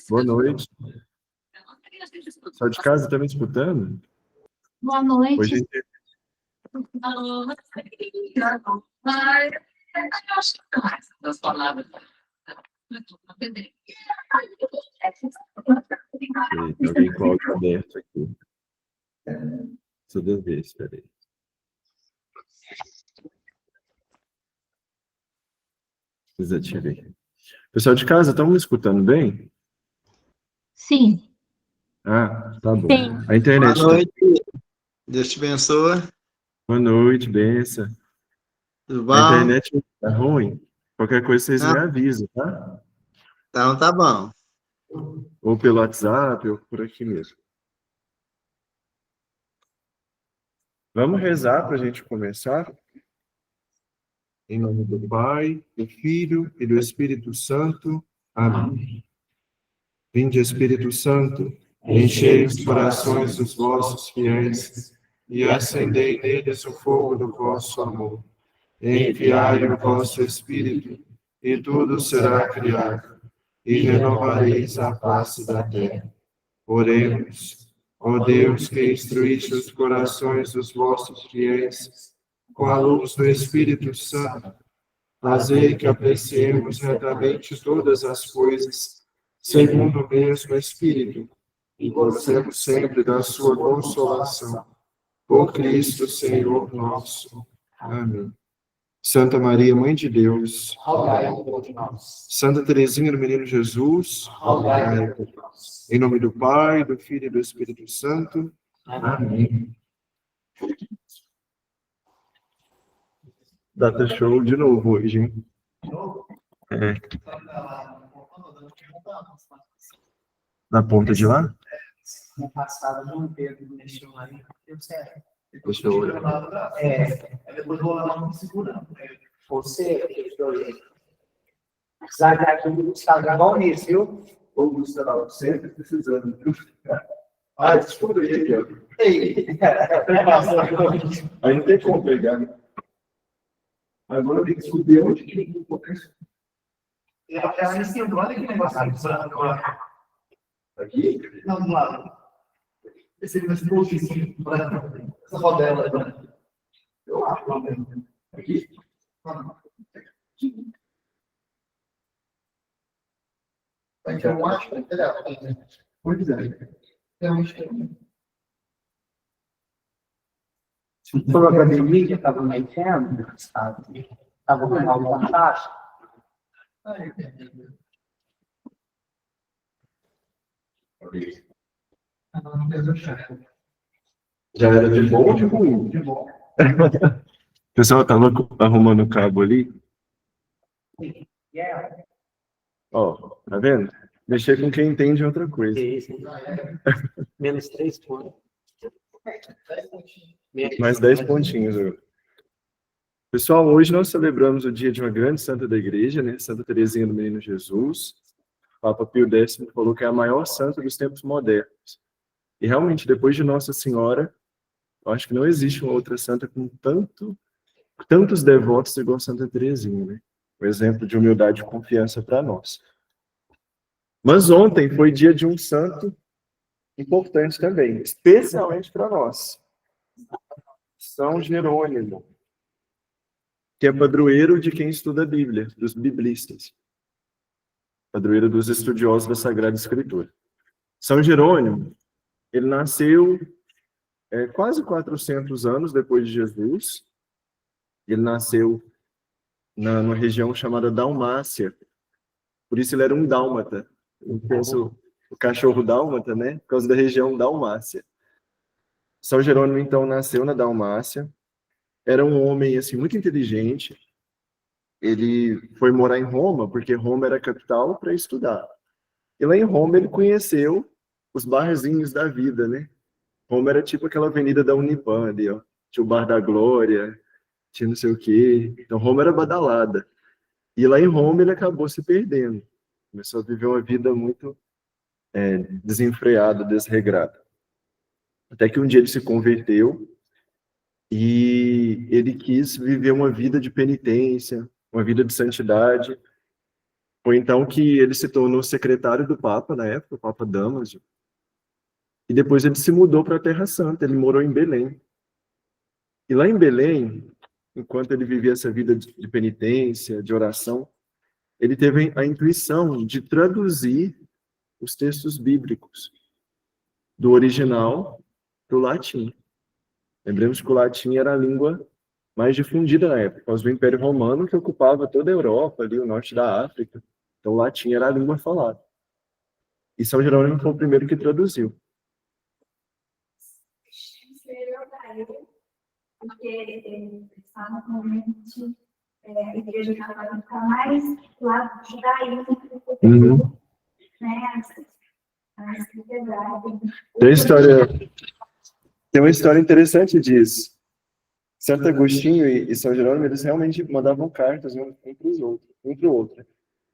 Boa noite. Só de casa, tá me escutando? Boa noite. Hoje a gente... Tem alguém com o áudio aberto aqui. Toda vez, espera aí. Desativei. Pessoal de casa, estão me escutando bem? Sim. Ah, tá bom. Sim. A internet Boa noite. Deus te abençoe. Boa noite, benção. Tudo bom? A internet tá ruim? Qualquer coisa vocês me Não. avisam, tá? Então tá bom. Ou pelo WhatsApp, ou por aqui mesmo. Vamos rezar para a gente começar? Em nome do Pai, do Filho e do Espírito Santo. Amém. Vinde, Espírito Santo, enchei os corações dos vossos fiéis e acendei neles o fogo do vosso amor. Enviai o vosso Espírito, e tudo será criado, e renovareis a face da terra. Oremos. Ó Deus, que instruíste os corações dos vossos fiéis com a luz do Espírito Santo, fazei que apreciemos retamente todas as coisas, segundo o mesmo Espírito, e gozemos sempre da sua consolação. Por Cristo, Senhor nosso. Amém. Santa Maria, Mãe de Deus, rogai por nós. Santa Teresinha do Menino Jesus, rogai por nós. Em nome do Pai, do Filho e do Espírito Santo. Amém. Data show de novo hoje, hein? É. Na ponta de lá? No passado, João Pedro deixou lá e deu certo. Deixa eu olhar. Depois vou lá não segurando. Você, sabe aqui do Gustavo igual nisso, viu? Ô, Gustavo, sempre precisando, viu? Ah, descobri aqui, ó. Aí não tem como pegar, né? Agora eu tenho que descobrir onde que ele coloca isso. Ela me sentou, olha que negócio. Aqui? Não, do lado. Esse negócio assim, essa rodela. Eu acho. Aqui? Eu acho que é. Pois é. Eu acho que foi a academia que estava mexendo, estava com alguma taxa. Já era de bom ou de ruim? De bom. O pessoal estava arrumando o cabo ali. Ó, tá vendo? Mexer com quem entende é outra coisa. Menos 3 pontos. Mais 10 pontinhos. Pessoal, hoje nós celebramos o dia de uma grande santa da igreja, né? Santa Teresinha do Menino Jesus. O Papa Pio X falou que é a maior santa dos tempos modernos. E realmente, depois de Nossa Senhora, eu acho que não existe uma outra santa com tantos devotos igual Santa Teresinha, né? Um exemplo de humildade e confiança para nós. Mas ontem foi dia de um santo importante também, especialmente para nós. São Jerônimo, que é padroeiro de quem estuda a Bíblia, dos biblistas. Padroeiro dos estudiosos da Sagrada Escritura. São Jerônimo, ele nasceu quase 400 anos depois de Jesus. Ele nasceu numa região chamada Dalmácia. Por isso ele era um dálmata. Eu penso o cachorro dálmata, né? Por causa da região Dalmácia. São Jerônimo, então, nasceu na Dalmácia. Era um homem, assim, muito inteligente. Ele foi morar em Roma, porque Roma era a capital, para estudar. E lá em Roma ele conheceu os barzinhos da vida, né? Roma era tipo aquela avenida da Uniban ali, ó. Tinha o Bar da Glória, tinha não sei o quê. Então Roma era badalada. E lá em Roma ele acabou se perdendo. Começou a viver uma vida muito desenfreada, desregrada. Até que um dia ele se converteu e ele quis viver uma vida de penitência, uma vida de santidade. Foi então que ele se tornou secretário do Papa, na época, o Papa Damaso. E depois ele se mudou para a Terra Santa, ele morou em Belém. E lá em Belém, enquanto ele vivia essa vida de penitência, de oração, ele teve a intuição de traduzir os textos bíblicos do original para o latim. Lembremos que o latim era a língua mais difundida na época, por causa do Império Romano, que ocupava toda a Europa, ali, o norte da África. Então, o latim era a língua falada. E São Jerônimo foi o primeiro que traduziu. Porque ele estava no momento de a igreja católica mais lá judaísmo, né? Tem uma história interessante disso. Santo Agostinho e São Jerônimo, eles realmente mandavam cartas um para o outro.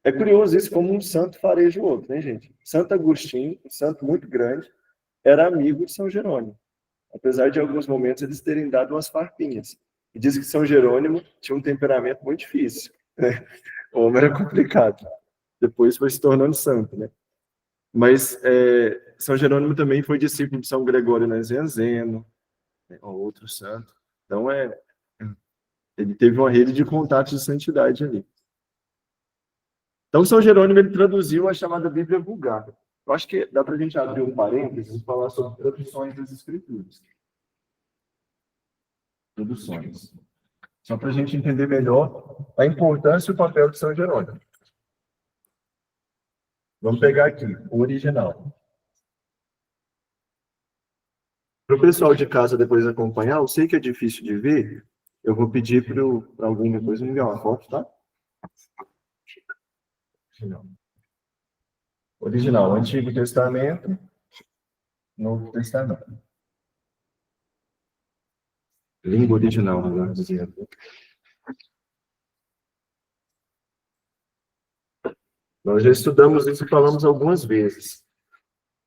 É curioso isso, como um santo fareja o outro, né, gente? Santo Agostinho, um santo muito grande, era amigo de São Jerônimo. Apesar de, em alguns momentos, eles terem dado umas farpinhas. E diz que São Jerônimo tinha um temperamento muito difícil, né? O homem era complicado. Depois foi se tornando santo, né? Mas São Jerônimo também foi discípulo de São Gregório Nazianzeno, né? Outro santo. Então, ele teve uma rede de contatos de santidade ali. Então, São Jerônimo, ele traduziu a chamada Bíblia Vulgar. Eu acho que dá para a gente abrir um parênteses e falar sobre traduções das Escrituras. Traduções. Só para a gente entender melhor a importância e o papel de São Jerônimo. Vamos pegar aqui, o original. Para o pessoal de casa depois acompanhar, eu sei que é difícil de ver, eu vou pedir para alguém depois me enviar uma foto, tá? Original, Antigo Testamento, Novo Testamento. Língua original, melhor dizendo. Nós já estudamos isso e falamos algumas vezes.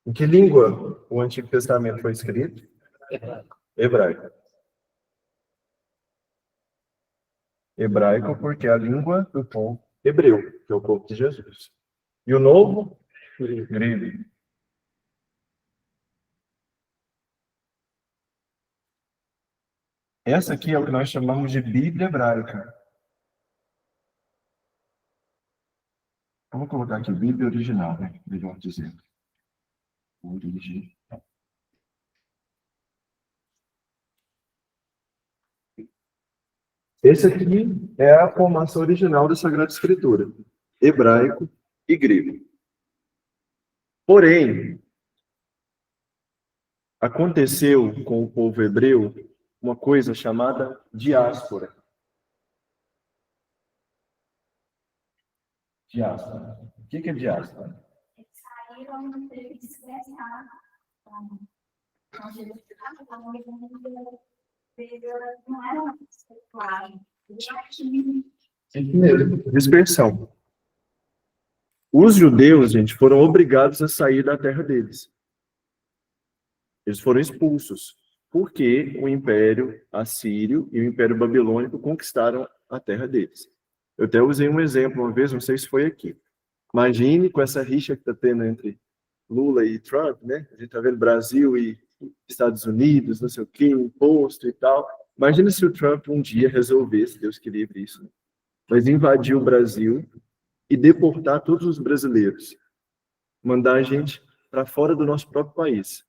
Em que língua o Antigo Testamento foi escrito? Hebraico. Hebraico porque é a língua do povo hebreu, que é o povo de Jesus. E o Novo? Grego. Essa aqui é o que nós chamamos de Bíblia Hebraica. Vamos colocar aqui Bíblia original, né? Melhor dizendo. Original. Esse aqui é a formação original da Sagrada Escritura. Hebraico e grego. Porém, aconteceu com o povo hebreu uma coisa chamada diáspora. Diáspora. O que é diáspora? Eles saíram de dispersar. Não era claro. Dispersão. Os judeus, gente, foram obrigados a sair da terra deles. Eles foram expulsos, porque o Império Assírio e o Império Babilônico conquistaram a terra deles. Eu até usei um exemplo uma vez, não sei se foi aqui. Imagine com essa rixa que está tendo entre Lula e Trump, né? A gente está vendo Brasil e Estados Unidos, não sei o quê, imposto e tal. Imagina se o Trump um dia resolvesse, Deus que livre isso, né? Mas invadir o Brasil e deportar todos os brasileiros. Mandar a gente para fora do nosso próprio país.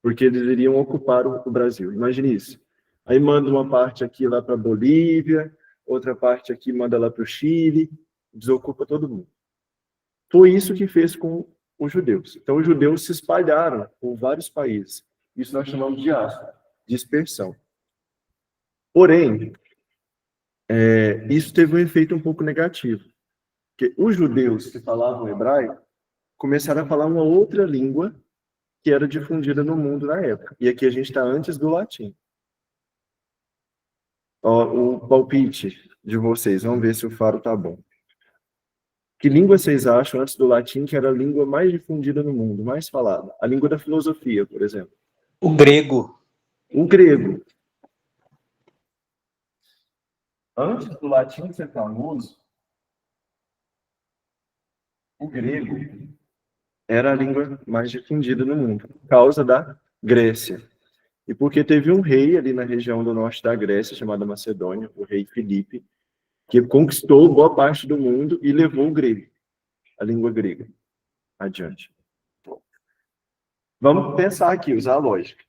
Porque eles iriam ocupar o Brasil. Imagine isso. Aí manda uma parte aqui lá para a Bolívia, outra parte aqui manda lá para o Chile, desocupa todo mundo. Foi isso que fez com os judeus. Então, os judeus se espalharam por vários países. Isso nós chamamos de diáspora, dispersão. Porém, isso teve um efeito um pouco negativo. Porque os judeus que falavam hebraico começaram a falar uma outra língua que era difundida no mundo na época. E aqui a gente está antes do latim. Ó, o palpite de vocês, vamos ver se o faro tá bom. Que língua vocês acham antes do latim que era a língua mais difundida no mundo, mais falada? A língua da filosofia, por exemplo. O grego. O grego. Antes do latim ser famoso, o grego era a língua mais difundida no mundo, por causa da Grécia. E porque teve um rei ali na região do norte da Grécia, chamado Macedônia, o rei Filipe, que conquistou boa parte do mundo e levou o grego, a língua grega, adiante. Vamos pensar aqui, usar a lógica.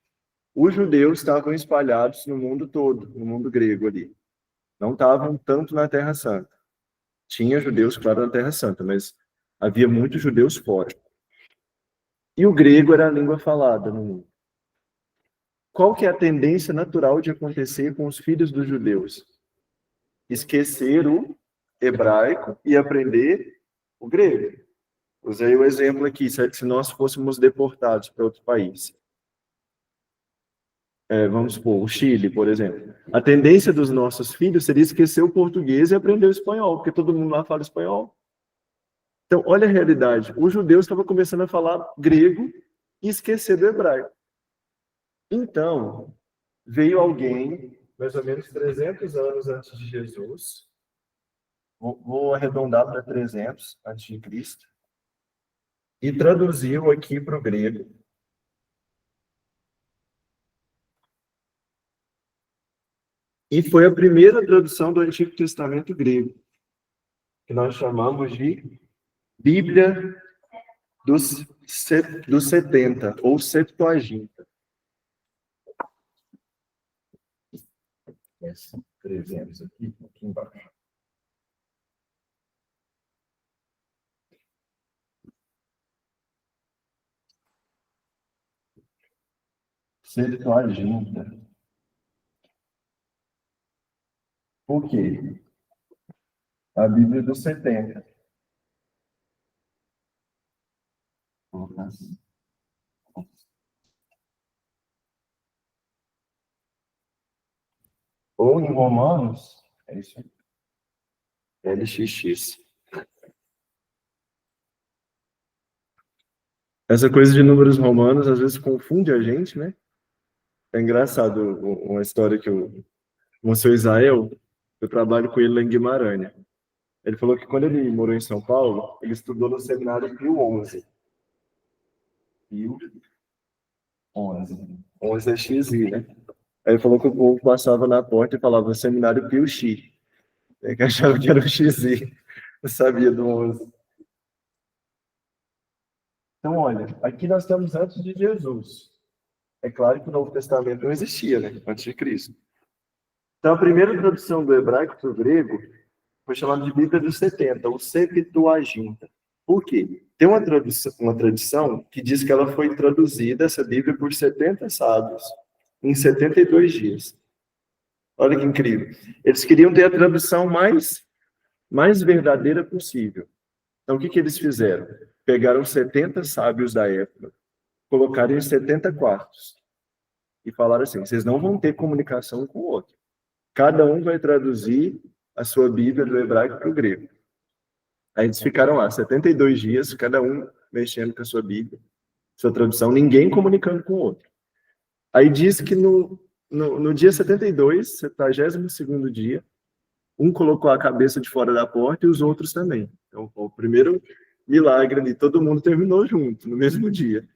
Os judeus estavam espalhados no mundo todo, no mundo grego ali. Não estavam tanto na Terra Santa. Tinha judeus, claro, na Terra Santa, mas havia muitos judeus fora. E o grego era a língua falada no mundo. Qual que é a tendência natural de acontecer com os filhos dos judeus? Esquecer o hebraico e aprender o grego. Usei o exemplo aqui, se nós fôssemos deportados para outro país. Vamos supor, o Chile, por exemplo. A tendência dos nossos filhos seria esquecer o português e aprender o espanhol, porque todo mundo lá fala espanhol. Então, olha a realidade. Os judeus estavam começando a falar grego e esquecer do hebraico. Então, veio alguém, mais ou menos 300 anos antes de Jesus, vou arredondar para 300 antes de Cristo, e traduziu aqui para o grego. E foi a primeira tradução do Antigo Testamento grego, que nós chamamos de Bíblia dos 70, ou Septuaginta. Esse 300 aqui embaixo. Septuaginta. Por quê? A Bíblia dos 70. Vou colocar assim. Ou em Romanos, é isso aí. LXX. Essa coisa de números romanos às vezes confunde a gente, né? É engraçado uma história que o seu Israel, eu trabalho com ele lá em Guimarães. Ele falou que quando ele morou em São Paulo, ele estudou no seminário Pio XI. Pio XI. 11 é XI, né? Aí ele falou que o povo passava na porta e falava seminário Pio X. Ele achava que era o XI. Não sabia do 11. Então, olha, aqui nós estamos antes de Jesus. É claro que o Novo Testamento não existia, né? Antes de Cristo. Então, a primeira tradução do hebraico para o grego foi chamada de Bíblia dos 70, ou Septuaginta. Por quê? Tem uma tradição que diz que ela foi traduzida, essa Bíblia, por 70 sábios, em 72 dias. Olha que incrível. Eles queriam ter a tradução mais verdadeira possível. Então, o que eles fizeram? Pegaram 70 sábios da época, colocaram em 70 quartos e falaram assim, vocês não vão ter comunicação com o outro. Cada um vai traduzir a sua Bíblia do hebraico para o grego. Aí eles ficaram lá, 72 dias, cada um mexendo com a sua Bíblia, sua tradução, ninguém comunicando com o outro. Aí diz que no dia 72, 72º dia, um colocou a cabeça de fora da porta e os outros também. Então, o primeiro milagre ali, todo mundo terminou junto, no mesmo dia.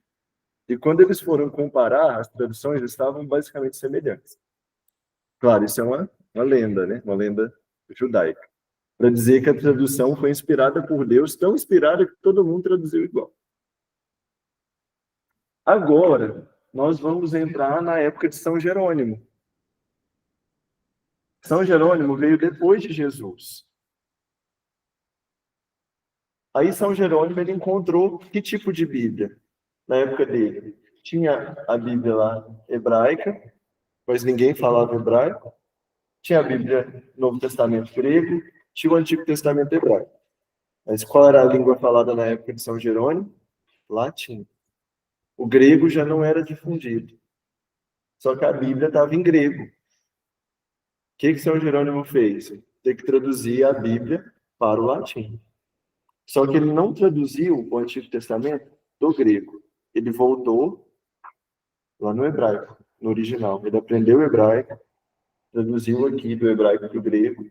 E quando eles foram comparar, as traduções estavam basicamente semelhantes. Claro, isso é uma lenda, né? Uma lenda judaica. Para dizer que a tradução foi inspirada por Deus, tão inspirada que todo mundo traduziu igual. Agora, nós vamos entrar na época de São Jerônimo. São Jerônimo veio depois de Jesus. Aí São Jerônimo ele encontrou que tipo de Bíblia na época dele? Tinha a Bíblia lá hebraica, mas ninguém falava hebraico. Tinha a Bíblia Novo Testamento grego, tinha o Antigo Testamento hebraico. Mas qual era a língua falada na época de São Jerônimo? Latim. O grego já não era difundido. Só que a Bíblia estava em grego. O que São Jerônimo fez? Ter que traduzir a Bíblia para o latim. Só que ele não traduziu o Antigo Testamento do grego. Ele voltou lá no hebraico, no original. Ele aprendeu o hebraico, traduziu aqui do hebraico para o grego,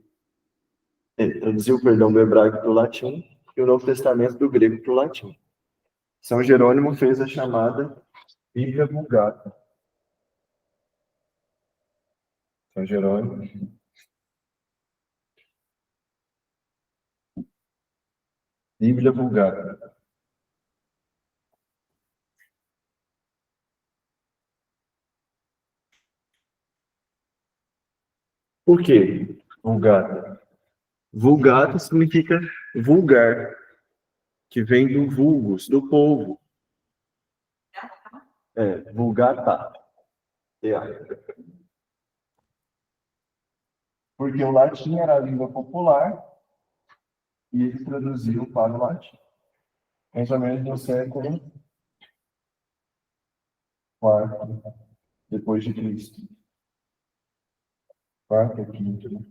traduziu, perdão, do hebraico para o latim, e o Novo Testamento do grego para o latim. São Jerônimo fez a chamada Bíblia Vulgata. São Jerônimo. Bíblia Vulgata. Por quê? Vulgata. Vulgata significa vulgar, que vem do vulgus, do povo. Vulgata. Porque o latim era a língua popular e eles traduziam para o latim. Mais ou menos no século IV depois de Cristo. Quarto ou quinto, né?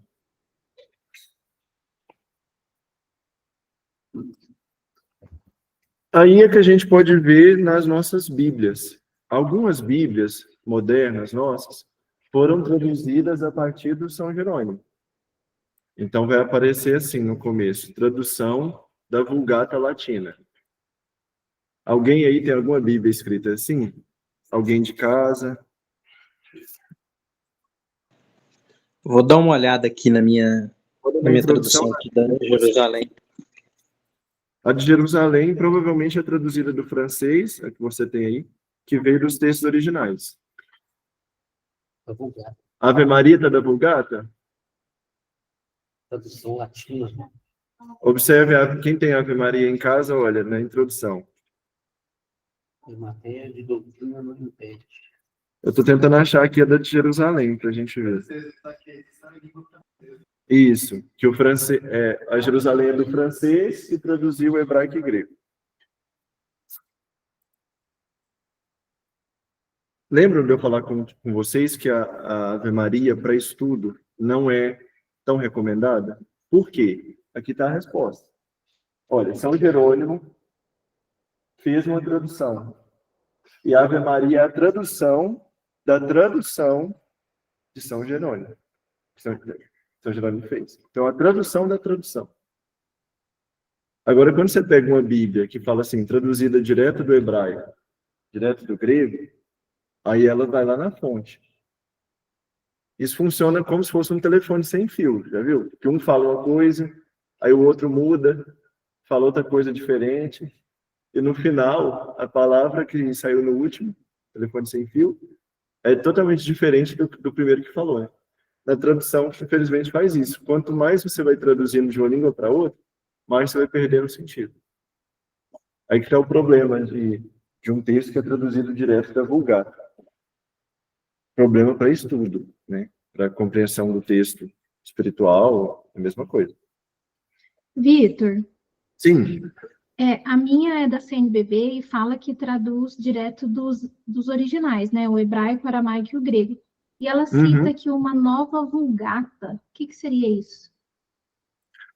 Aí é que a gente pode ver nas nossas Bíblias. Algumas Bíblias modernas nossas foram traduzidas a partir do São Jerônimo. Então vai aparecer assim no começo, tradução da Vulgata Latina. Alguém aí tem alguma Bíblia escrita assim? Alguém de casa? Vou dar uma olhada aqui na minha Introdução, tradução aqui da Jerusalém. A de Jerusalém provavelmente é traduzida do francês, a que você tem aí, que veio dos textos originais. Da Vulgata. Ave Maria está da Vulgata? Tradução latina. Observe, quem tem Ave Maria em casa, olha, na introdução. Em matéria de doutrina não impede. Eu estou tentando achar aqui a da de Jerusalém, para a gente ver. Isso, que o francês, a Jerusalém é do francês e traduziu o hebraico e grego. Lembram de eu falar com vocês que a Ave Maria para estudo não é tão recomendada? Por quê? Aqui está a resposta. Olha, São Jerônimo fez uma tradução. E a Ave Maria é a tradução da tradução de São Jerônimo. São Jerônimo fez. Então, a tradução da tradução. Agora, quando você pega uma Bíblia que fala assim, traduzida direto do hebraico, direto do grego, aí ela vai lá na fonte. Isso funciona como se fosse um telefone sem fio, já viu? Que um fala uma coisa, aí o outro muda, fala outra coisa diferente, e no final, a palavra que saiu no último, telefone sem fio, é totalmente diferente do primeiro que falou, né? Na tradução, infelizmente, faz isso. Quanto mais você vai traduzindo de uma língua para outra, mais você vai perdendo o sentido. Aí que está o problema de um texto que é traduzido direto da Vulgata. Problema para estudo, né? Para compreensão do texto espiritual, é a mesma coisa. Vitor, Sim. a minha é da CNBB e fala que traduz direto dos originais, né? O hebraico, o aramaico e o grego. E ela cita aqui uma nova Vulgata. O que seria isso?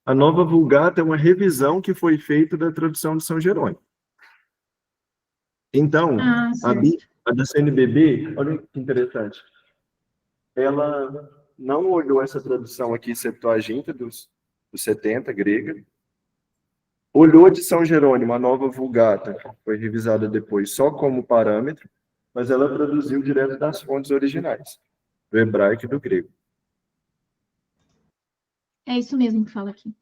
A nova Vulgata é uma revisão que foi feita da tradução de São Jerônimo. Então, a da CNBB, olha que interessante, ela não olhou essa tradução aqui, Septuaginta, dos 70, grega, olhou de São Jerônimo, a nova Vulgata, que foi revisada depois só como parâmetro, mas ela traduziu direto das fontes originais, do hebraico e do grego. É isso mesmo que fala aqui.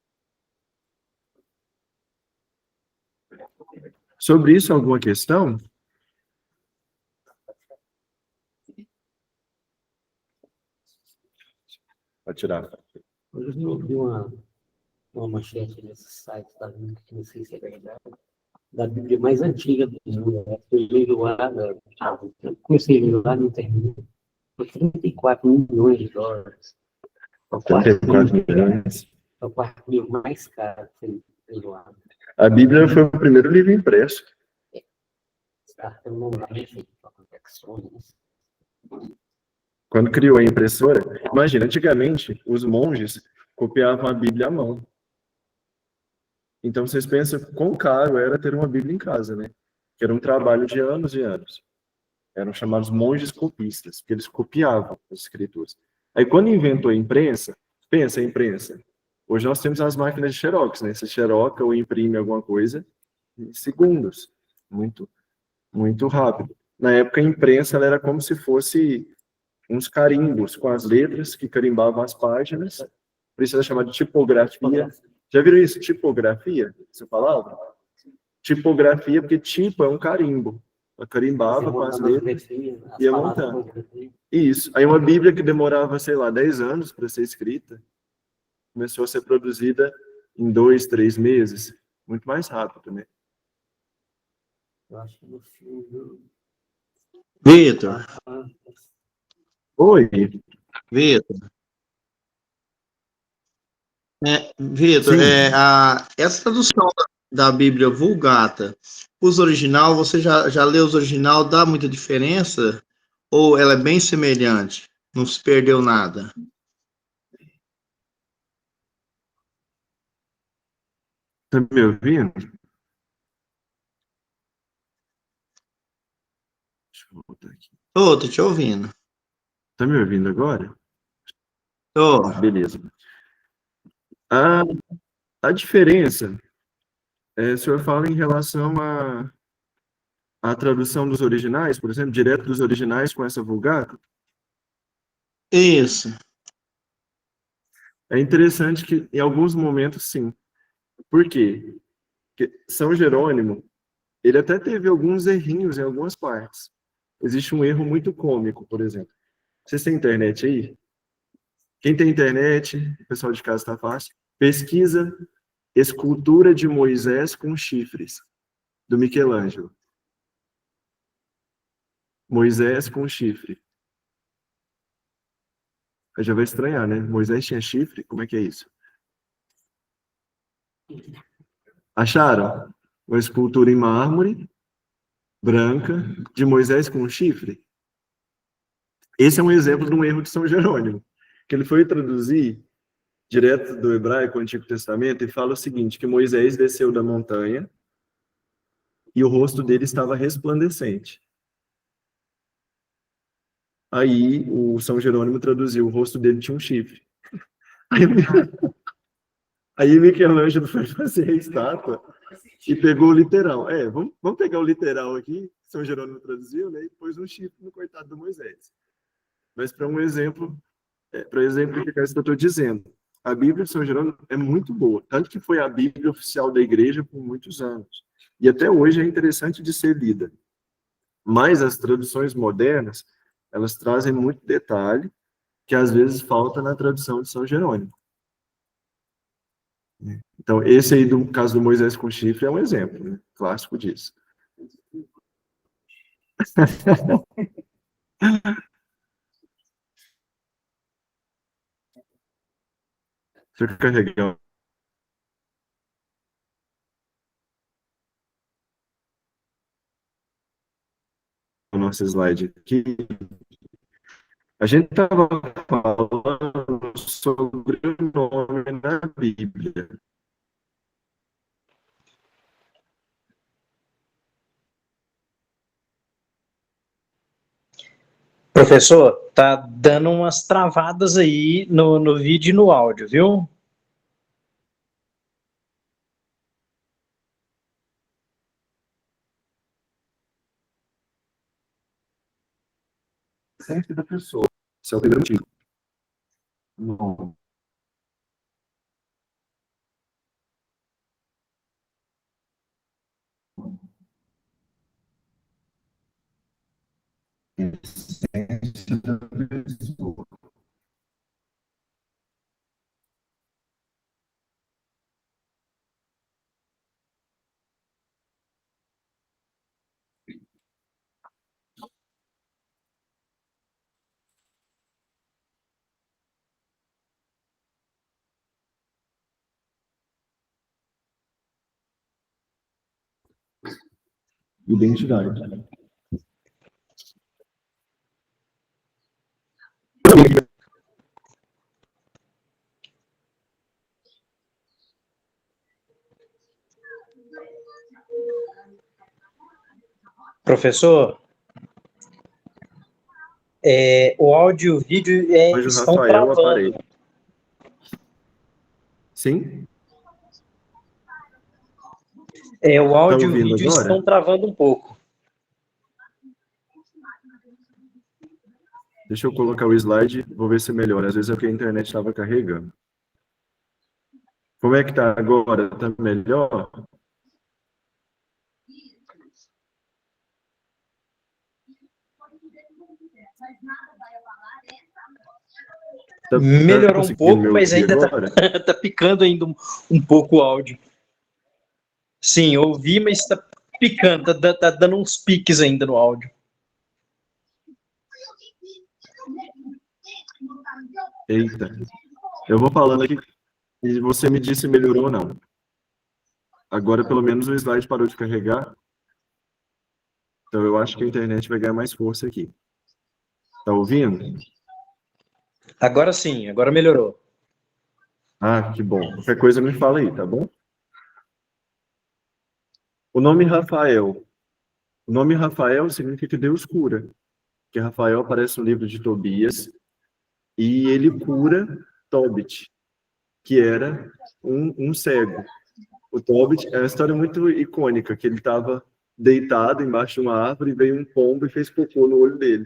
Sobre isso, alguma questão? Pode tirar. Hoje eu vi uma manchete nesse site da Bíblia, que não sei se é verdade, da Bíblia mais antiga do mundo. Eu li lá, comecei a ler lá no internet, por $34 milhões. É o quarto livro mais caro que foi doado. A Bíblia foi o primeiro livro impresso. Quando criou a impressora, imagina, antigamente, os monges copiavam a Bíblia à mão. Então, vocês pensam quão caro era ter uma Bíblia em casa, né? Que era um trabalho de anos e anos. Eram chamados monges copistas, porque eles copiavam as escrituras. Aí quando inventou a imprensa, pensa a imprensa. Hoje nós temos as máquinas de xerox, né? Você xeroca ou imprime alguma coisa em segundos. Muito, muito rápido. Na época, a imprensa ela era como se fosse uns carimbos com as letras que carimbavam as páginas. Por isso ela é chamada de tipografia. Já viram isso? Tipografia? Essa palavra? Tipografia, porque tipo é um carimbo. Ela carimbava com as letras e ia montando. Isso. Aí uma Bíblia que demorava, sei lá, 10 anos para ser escrita, começou a ser produzida em 2, 3 meses. Muito mais rápido, né? Eu acho que no filme. Vitor, Oi. Vitor. Vitor, Sim. essa tradução da Bíblia Vulgata, os original, você já leu os original, dá muita diferença? Ou ela é bem semelhante? Não se perdeu nada? Tá me ouvindo? Deixa eu voltar aqui. Tô te ouvindo. Tá me ouvindo agora? Tô. Beleza. A, a diferença, o senhor fala em relação à tradução dos originais, por exemplo, direto dos originais com essa Vulgata. Isso. É interessante que, em alguns momentos, sim. Por quê? Porque São Jerônimo, ele até teve alguns errinhos em algumas partes. Existe um erro muito cômico, por exemplo. Vocês têm internet aí? Quem tem internet, o pessoal de casa está fácil, pesquisa escultura de Moisés com chifres, do Michelangelo. Moisés com chifre. Aí já vai estranhar, né? Moisés tinha chifre? Como é que é isso? Acharam? Uma escultura em mármore, branca, de Moisés com chifre? Esse é um exemplo de um erro de São Jerônimo, que ele foi traduzir direto do hebraico, o Antigo Testamento, e fala o seguinte, que Moisés desceu da montanha e o rosto dele estava resplandecente. Aí o São Jerônimo traduziu, o rosto dele tinha um chifre. Aí Michelangelo foi fazer a estátua e pegou o literal. Vamos pegar o literal aqui, São Jerônimo traduziu, né? E pôs um chifre no coitado do Moisés. Mas para um exemplo, para exemplificar isso que eu estou dizendo, a Bíblia de São Jerônimo é muito boa, tanto que foi a Bíblia oficial da igreja por muitos anos. E até hoje é interessante de ser lida. Mas as traduções modernas, elas trazem muito detalhe que às vezes falta na tradução de São Jerônimo. Então, esse aí do caso do Moisés com chifre é um exemplo, né? Clássico disso. Deixa eu carregar o nosso slide aqui. A gente estava falando sobre o nome na Bíblia. Professor, tá dando umas travadas aí no vídeo e no áudio, viu? Sempre da pessoa. Esse é o primeiro motivo. Não. Essência da pessoa. Identidade. Professor, O áudio e o vídeo Mas o estão Rafael travando. aparece. Sim? O áudio e o ouvindo vídeo agora? estão travando um pouco. Deixa eu colocar o slide, vou ver se melhora. Às vezes é porque a internet estava carregando. Como é que tá agora? Tá melhor? Melhorou um conseguindo pouco, me mas ouvir ainda agora? tá picando ainda um pouco o áudio. Sim, ouvi, mas tá picando, tá dando uns piques ainda no áudio. Eita. Eu vou falando aqui e você me diz se melhorou ou não. Agora, pelo menos, o slide parou de carregar. Então, eu acho que a internet vai ganhar mais força aqui. Tá ouvindo? Agora sim, agora melhorou. Ah, que bom. Qualquer coisa me fala aí, tá bom? O nome Rafael. O nome Rafael significa Deus cura. Que Rafael aparece no livro de Tobias e ele cura Tobit, que era um cego. O Tobit é uma história muito icônica, que ele estava deitado embaixo de uma árvore e veio um pombo e fez cocô no olho dele.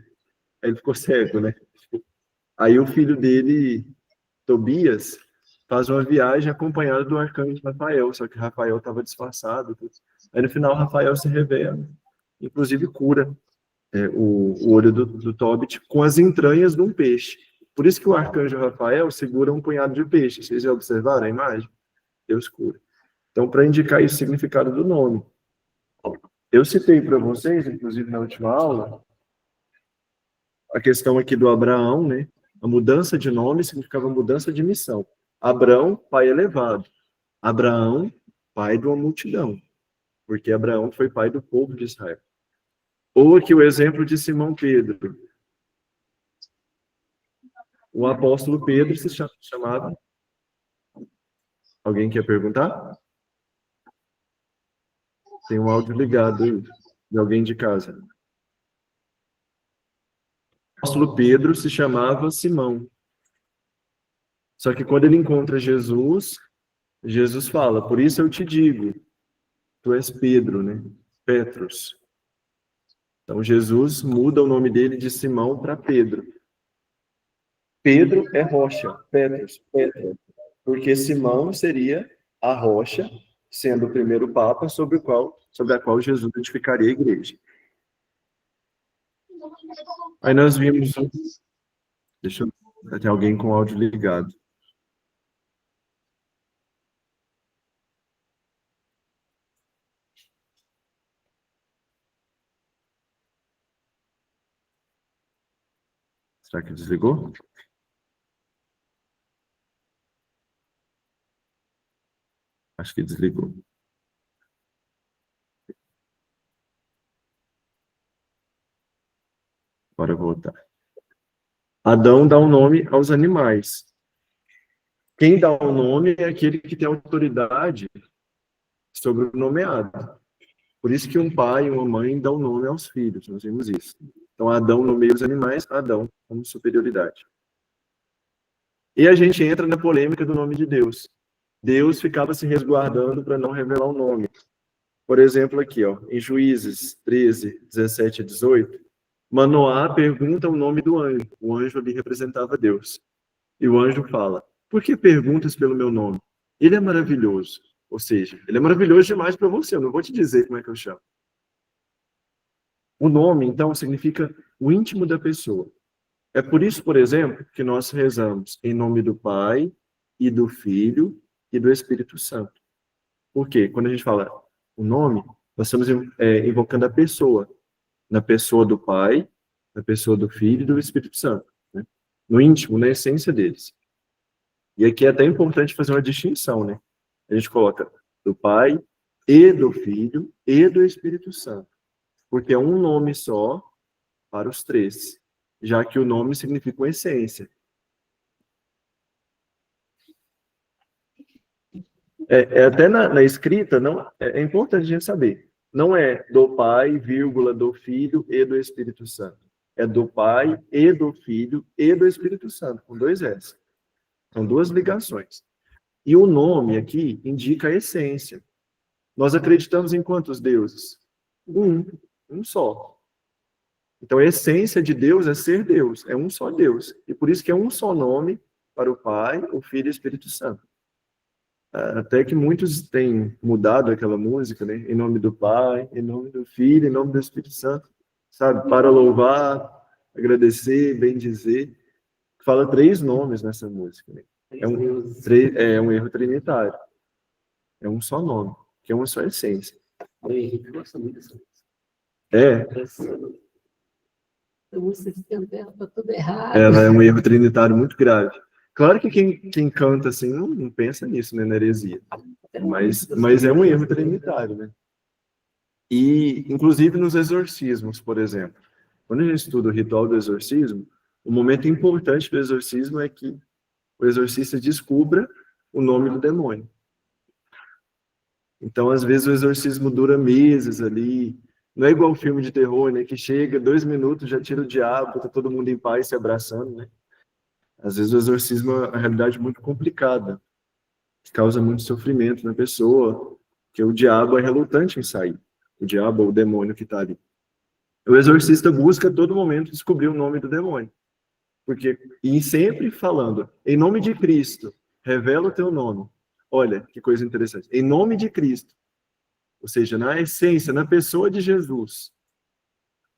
Aí ele ficou cego, né? Aí o filho dele, Tobias, faz uma viagem acompanhado do arcanjo Rafael, só que Rafael estava disfarçado. Aí no final Rafael se revela, inclusive cura o olho do Tobit com as entranhas de um peixe. Por isso que o arcanjo Rafael segura um punhado de peixe. Vocês já observaram a imagem? Deus cura. Então, para indicar esse significado do nome, eu citei para vocês, inclusive na última aula, a questão aqui do Abraão, né? A mudança de nome significava mudança de missão. Abrão, pai elevado. Abraão, pai de uma multidão. Porque Abraão foi pai do povo de Israel. Ou aqui o exemplo de Simão Pedro. O apóstolo Pedro se chamava... Alguém quer perguntar? Tem um áudio ligado aí, de alguém de casa. O apóstolo Pedro se chamava Simão. Só que quando ele encontra Jesus, Jesus fala, por isso eu te digo, tu és Pedro, né? Petros. Então Jesus muda o nome dele de Simão para Pedro. Pedro é rocha, Petros, Petro. Porque Simão seria a rocha, sendo o primeiro papa sobre a qual Jesus edificaria a igreja. Aí nós vimos... Deixa eu... Tem alguém com o áudio ligado. Será que desligou? Acho que desligou. Bora voltar. Adão dá um nome aos animais. Quem dá o nome é aquele que tem autoridade sobre o nomeado. Por isso que um pai e uma mãe dão nome aos filhos, nós vimos isso. Então, Adão nomeia os animais, Adão como superioridade. E a gente entra na polêmica do nome de Deus. Deus ficava se resguardando para não revelar o nome. Por exemplo, aqui, ó, em Juízes 13, 17 a 18, Manoá pergunta o nome do anjo. O anjo ali representava Deus. E o anjo fala, por que perguntas pelo meu nome? Ele é maravilhoso. Ou seja, ele é maravilhoso demais para você. Eu não vou te dizer como é que eu chamo. O nome, então, significa o íntimo da pessoa. É por isso, por exemplo, que nós rezamos em nome do Pai, e do Filho, e do Espírito Santo. Por quê? Quando a gente fala o nome, nós estamos invocando a pessoa. Na pessoa do Pai, na pessoa do Filho e do Espírito Santo. Né? No íntimo, na essência deles. E aqui é até importante fazer uma distinção, né? A gente coloca do Pai, e do Filho, e do Espírito Santo. Porque é um nome só para os três, já que o nome significa uma essência. Até na escrita, não, é importante a gente saber. Não é do Pai, vírgula, do Filho e do Espírito Santo. É do Pai e do Filho e do Espírito Santo, com 2 S. São 2 ligações. E o nome aqui indica a essência. Nós acreditamos em quantos deuses? Um só. Então, a essência de Deus é ser Deus, é um só Deus. E por isso que é um só nome para o Pai, o Filho e o Espírito Santo. Até que muitos têm mudado aquela música, né? Em nome do Pai, em nome do Filho, em nome do Espírito Santo, sabe? Para louvar, agradecer, bendizer. Fala 3 nomes nessa música, né? É um erro trinitário. É um só nome, que é uma só essência. O Henrique gosta muito dessa música. É, A música de tempero para tudo errado. ela é um erro trinitário muito grave. Claro que quem canta assim não pensa nisso, né, na heresia. Mas é um erro trinitário, né? E, inclusive, nos exorcismos, por exemplo. Quando a gente estuda o ritual do exorcismo, o momento importante do exorcismo é que o exorcista descubra o nome do demônio. Então, às vezes, o exorcismo dura meses ali. Não é igual filme de terror, né? Que chega 2 minutos, já tira o diabo, tá todo mundo em paz se abraçando, né? Às vezes, o exorcismo é uma realidade muito complicada, que causa muito sofrimento na pessoa, que o diabo é relutante em sair. O diabo ou o demônio que está ali. O exorcista busca a todo momento descobrir o nome do demônio. E sempre falando, em nome de Cristo, revela o teu nome. Olha, que coisa interessante. Em nome de Cristo, ou seja, na essência, na pessoa de Jesus,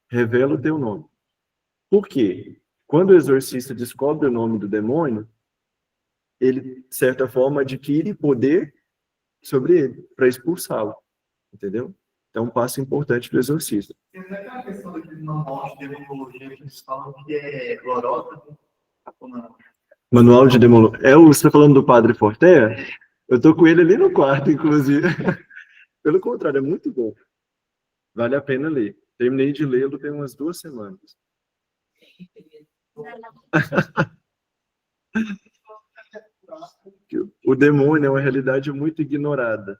revela o teu nome. Por quê? Quando o exorcista descobre o nome do demônio, ele, de certa forma, adquire poder sobre ele, para expulsá-lo. Entendeu? Então, um passo importante para o exorcista. Tem até aquela questão daquele manual de demologia que eles falam que é lorota. Manual de demologia. Você está falando do Padre Fortea? Eu estou com ele ali no quarto, inclusive. Pelo contrário, é muito bom. Vale a pena ler. Terminei de lê-lo tem umas 2 semanas. O demônio é uma realidade muito ignorada,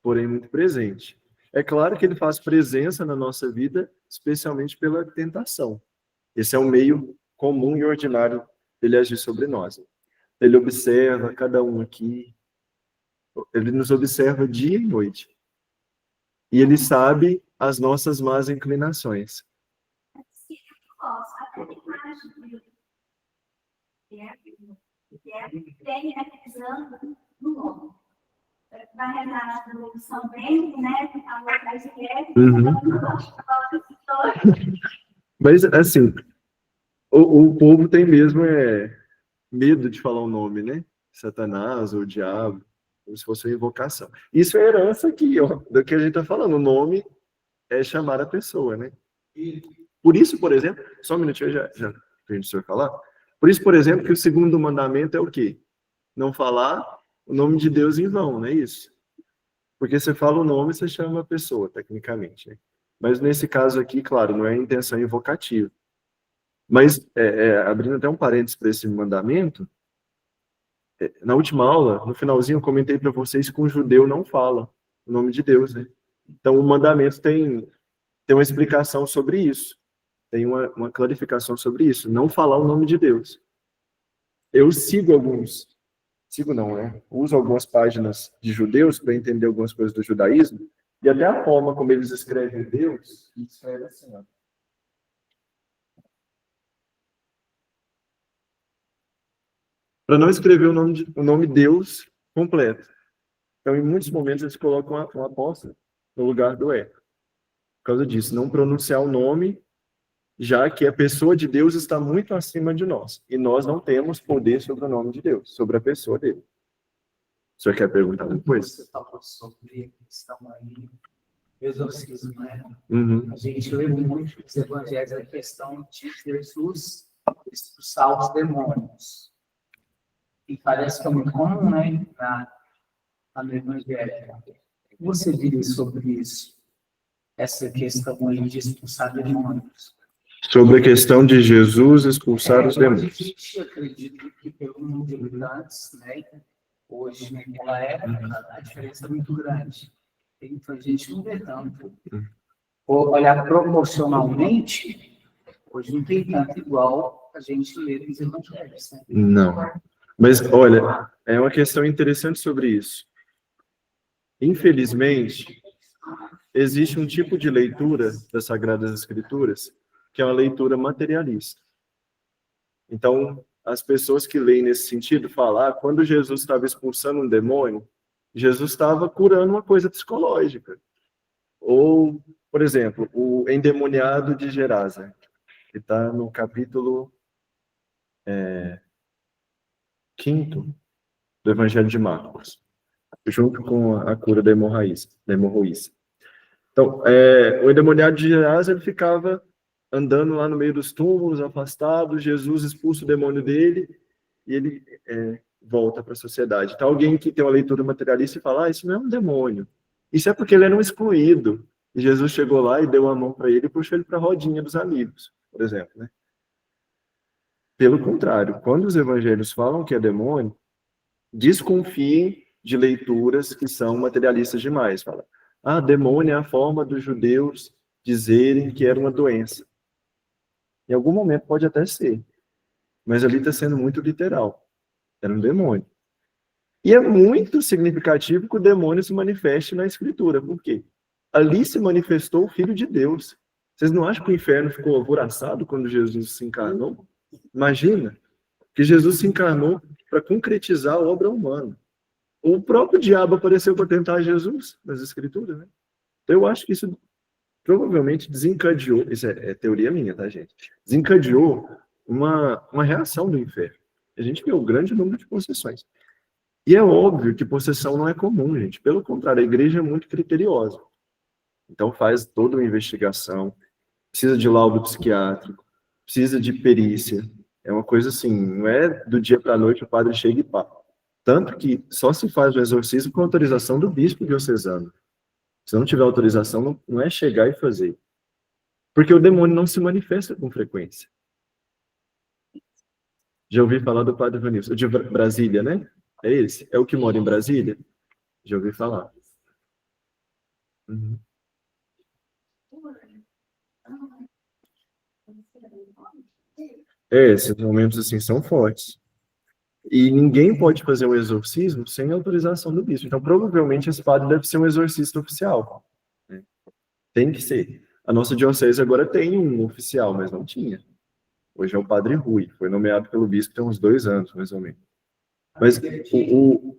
porém muito presente. É claro que ele faz presença na nossa vida, especialmente pela tentação. Esse é um meio comum e ordinário dele agir sobre nós. Ele observa cada um aqui, ele nos observa dia e noite. E ele sabe as nossas más inclinações. Tem revisando no nome. Vai rezar na devolução dele, né? A outra esquerda. Mas, assim, o povo tem mesmo medo de falar o nome, né? Satanás ou o diabo, como se fosse uma invocação. Isso é herança aqui, ó, do que a gente está falando. O nome é chamar a pessoa, né? Por isso, por exemplo, só um minutinho, já para o senhor falar. Por isso, por exemplo, que o 2º mandamento é o quê? Não falar o nome de Deus em vão, não é isso? Porque você fala o nome, você chama a pessoa, tecnicamente, né? Mas nesse caso aqui, claro, não é intenção invocativa. Mas, abrindo até um parênteses para esse mandamento, na última aula, no finalzinho, eu comentei para vocês que um judeu não fala o nome de Deus, né? Então, o mandamento tem uma explicação sobre isso. Tem uma clarificação sobre isso. Não falar o nome de Deus. Eu uso algumas páginas de judeus para entender algumas coisas do judaísmo, e até a forma como eles escrevem Deus, eles escrevem assim, ó. Para não escrever o nome Deus completo. Então, em muitos momentos, eles colocam um apóstolo no lugar do Por causa disso, não pronunciar o nome, já que a pessoa de Deus está muito acima de nós. E nós não temos poder sobre o nome de Deus, sobre a pessoa dele. O senhor quer perguntar depois? Você falou sobre a questão aí, exorcismo, né? Uhum. A gente lê muito nos evangelhos a questão de Jesus expulsar os demônios. E parece que é muito comum, né? No evangelho. O que você diria sobre isso? Essa questão aí de expulsar demônios. Sobre a questão de Jesus expulsar os demônios. A gente acredita que pelo número de habitantes, né? Hoje, naquela época, a diferença é muito grande. Então, a gente não vê tanto. Ou olhar proporcionalmente, Hoje não tem tanto igual a gente lê nos evangelhos, né? Não. Mas, olha, é uma questão interessante sobre isso. Infelizmente, existe um tipo de leitura das Sagradas Escrituras que é uma leitura materialista. Então, as pessoas que leem nesse sentido falam, quando Jesus estava expulsando um demônio, Jesus estava curando uma coisa psicológica. Ou, por exemplo, o endemoniado de Gerasa, que está no capítulo 5º do Evangelho de Marcos, junto com a cura da hemorroíça. Então, o endemoniado de Gerasa, ele ficava andando lá no meio dos túmulos, afastado, Jesus expulsa o demônio dele e ele volta para a sociedade. Então, alguém que tem uma leitura materialista e fala, isso não é um demônio. Isso é porque ele era um excluído. E Jesus chegou lá e deu a mão para ele e puxou ele para a rodinha dos amigos, por exemplo, né? Pelo contrário, quando os evangelhos falam que é demônio, desconfiem de leituras que são materialistas demais. Fala, demônio é a forma dos judeus dizerem que era uma doença. Em algum momento pode até ser, mas ali está sendo muito literal. Era um demônio. E é muito significativo que o demônio se manifeste na Escritura. Por quê? Ali se manifestou o Filho de Deus. Vocês não acham que o inferno ficou alvoroçado quando Jesus se encarnou? Imagina que Jesus se encarnou para concretizar a obra humana. O próprio diabo apareceu para tentar Jesus nas Escrituras, né? Então, eu acho que isso provavelmente desencadeou, isso é teoria minha, tá, gente? Desencadeou uma reação do inferno. A gente vê um grande número de possessões. E é óbvio que possessão não é comum, gente. Pelo contrário, a igreja é muito criteriosa. Então faz toda uma investigação, precisa de laudo psiquiátrico, precisa de perícia. É uma coisa assim, não é do dia para a noite o padre chega e pá. Tanto que só se faz o exorcismo com autorização do bispo diocesano. Se não tiver autorização, não é chegar e fazer. Porque o demônio não se manifesta com frequência. Já ouvi falar do padre Vanilson, de Brasília, né? É esse? É o que mora em Brasília? Já ouvi falar. Uhum. Esses momentos assim são fortes. E ninguém pode fazer um exorcismo sem autorização do bispo. Então, provavelmente, esse padre deve ser um exorcista oficial. Né? Tem que ser. A nossa diocese agora tem um oficial, mas não tinha. Hoje é o padre Rui. Foi nomeado pelo bispo tem uns 2 anos, mais ou menos. Mas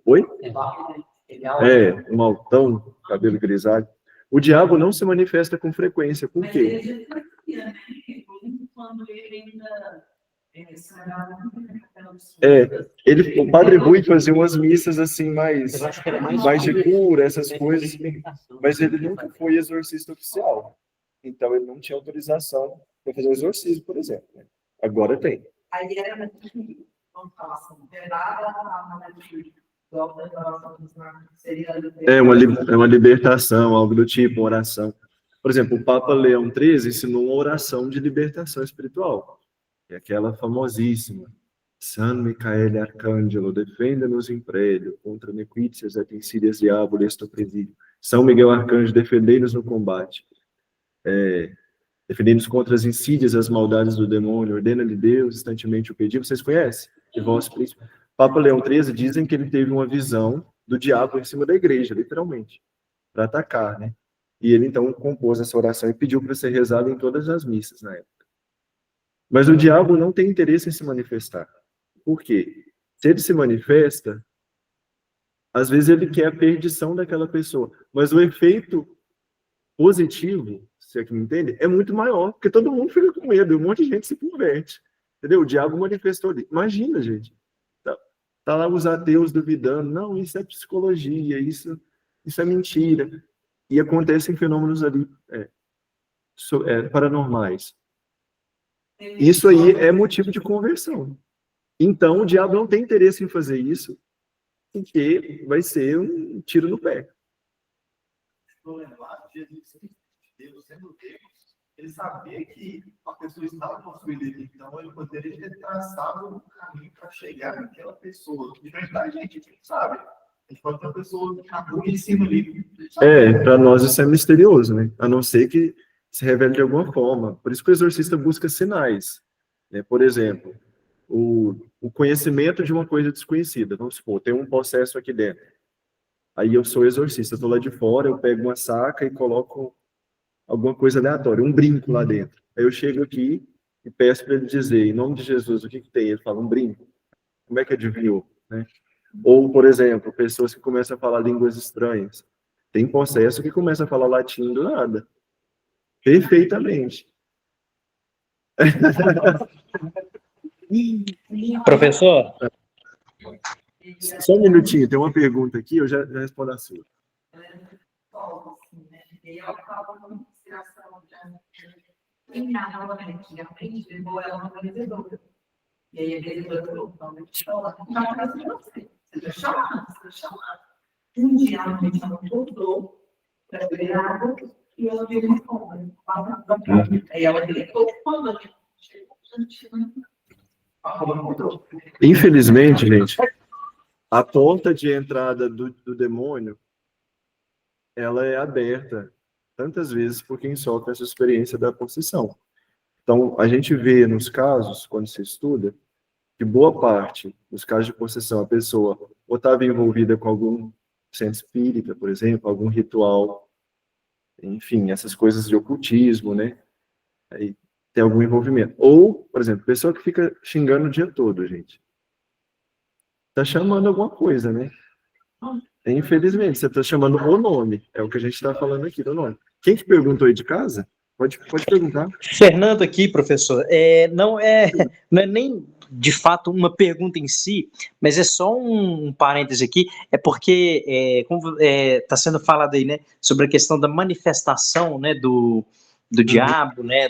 Oi? Um altão, cabelo grisalho. O diabo não se manifesta com frequência. Por quê? O padre Rui fazia umas missas assim mais de cura, essas coisas, mas ele nunca foi exorcista oficial. Então ele não tinha autorização para fazer o exorcismo, por exemplo. Né? Agora tem. Aí era, vamos falar assim, É uma libertação, algo do tipo, uma oração. Por exemplo, o Papa Leão XIII ensinou uma oração de libertação espiritual. É aquela famosíssima. San Micaele Arcângelo, defenda-nos in prelio, contra nequitias et insidias diaboli est presidio. São Miguel Arcanjo, defendei-nos no combate. Defendei-nos contra as insídias, as maldades do demônio. Ordena-lhe Deus, instantemente o pedir. Vocês conhecem? De vosso príncipe. Papa Leão XIII dizem que ele teve uma visão do diabo em cima da igreja, literalmente, para atacar, né? E ele, então, compôs essa oração e pediu para ser rezada em todas as missas na época. Mas o diabo não tem interesse em se manifestar. Por quê? Se ele se manifesta, às vezes ele quer a perdição daquela pessoa. Mas o efeito positivo, se é que me entende, é muito maior, porque todo mundo fica com medo, e um monte de gente se converte. Entendeu? O diabo manifestou ali. Imagina, gente. Tá lá os ateus duvidando. Não, isso é psicologia, isso é mentira. E acontecem fenômenos ali paranormais. Isso aí é motivo de conversão. Então, o diabo não tem interesse em fazer isso, porque vai ser um tiro no pé. Deus sendo Deus, ele sabia que a pessoa estava possuída, então ele poderia ter traçado um caminho para chegar naquela pessoa. Diferente da gente, a gente sabe. A gente pode ter uma pessoa que acabou em cima ali. Para nós isso é misterioso, né? A não ser que se revele de alguma forma. Por isso que o exorcista busca sinais, né? Por exemplo, o conhecimento de uma coisa desconhecida. Vamos supor, tem um possesso aqui dentro. Aí eu sou exorcista, estou lá de fora, eu pego uma saca e coloco alguma coisa aleatória, um brinco lá dentro. Aí eu chego aqui e peço para ele dizer, em nome de Jesus, o que que tem? Ele fala, um brinco. Como é que adivinhou, né? Ou, por exemplo, pessoas que começam a falar línguas estranhas. Tem possesso que começa a falar latim do nada. Perfeitamente. Professor, Só um minutinho, tem uma pergunta aqui, eu já respondo a sua. E eu falo com inspiração em ela, né, que aprende, levou ela uma organizadora. E aí a organizadora falou, não, deixa eu lá, não vai fazer você. Você vai chamar, você vai chamar. Um dia a gente não voltou para beber água e ela veio uma compra. Aí ela gritou, quando chegou, a roupa não voltou. Infelizmente, gente, a porta de entrada do demônio, ela é aberta tantas vezes por quem sofre essa experiência da possessão. Então, a gente vê nos casos, quando se estuda, que boa parte dos casos de possessão, a pessoa ou estava envolvida com algum centro espírita, por exemplo, algum ritual, enfim, essas coisas de ocultismo, né? Aí tem algum envolvimento. Ou, por exemplo, pessoa que fica xingando o dia todo, gente. Tá chamando alguma coisa, né? Infelizmente, você está chamando o nome. É o que a gente está falando aqui, do nome. Quem que perguntou aí de casa? Pode perguntar. Fernando aqui, professor, não é nem de fato uma pergunta em si, mas é só um parêntese aqui, é porque, como está sendo falado aí, né, sobre a questão da manifestação, né, do diabo, né,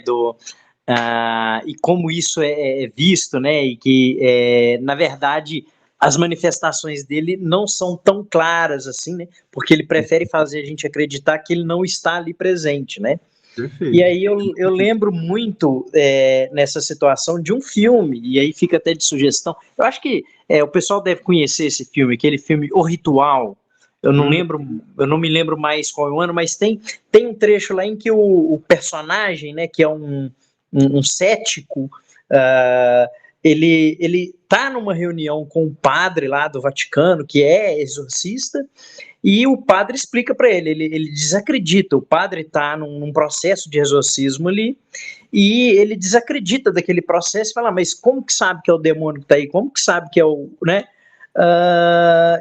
e como isso é visto, né, e que, na verdade, as manifestações dele não são tão claras assim, né, porque ele prefere fazer a gente acreditar que ele não está ali presente, né. Perfeito. E aí eu lembro muito nessa situação de um filme, e aí fica até de sugestão. Eu acho que o pessoal deve conhecer esse filme, aquele filme O Ritual. Eu não me lembro mais qual é o ano, mas tem um trecho lá em que o personagem, né, que é um cético, ele tá numa reunião com o padre lá do Vaticano, que é exorcista, e o padre explica para ele desacredita, o padre está num processo de exorcismo ali, e ele desacredita daquele processo e fala, mas como que sabe que é o demônio que está aí? Como que sabe que é o, né?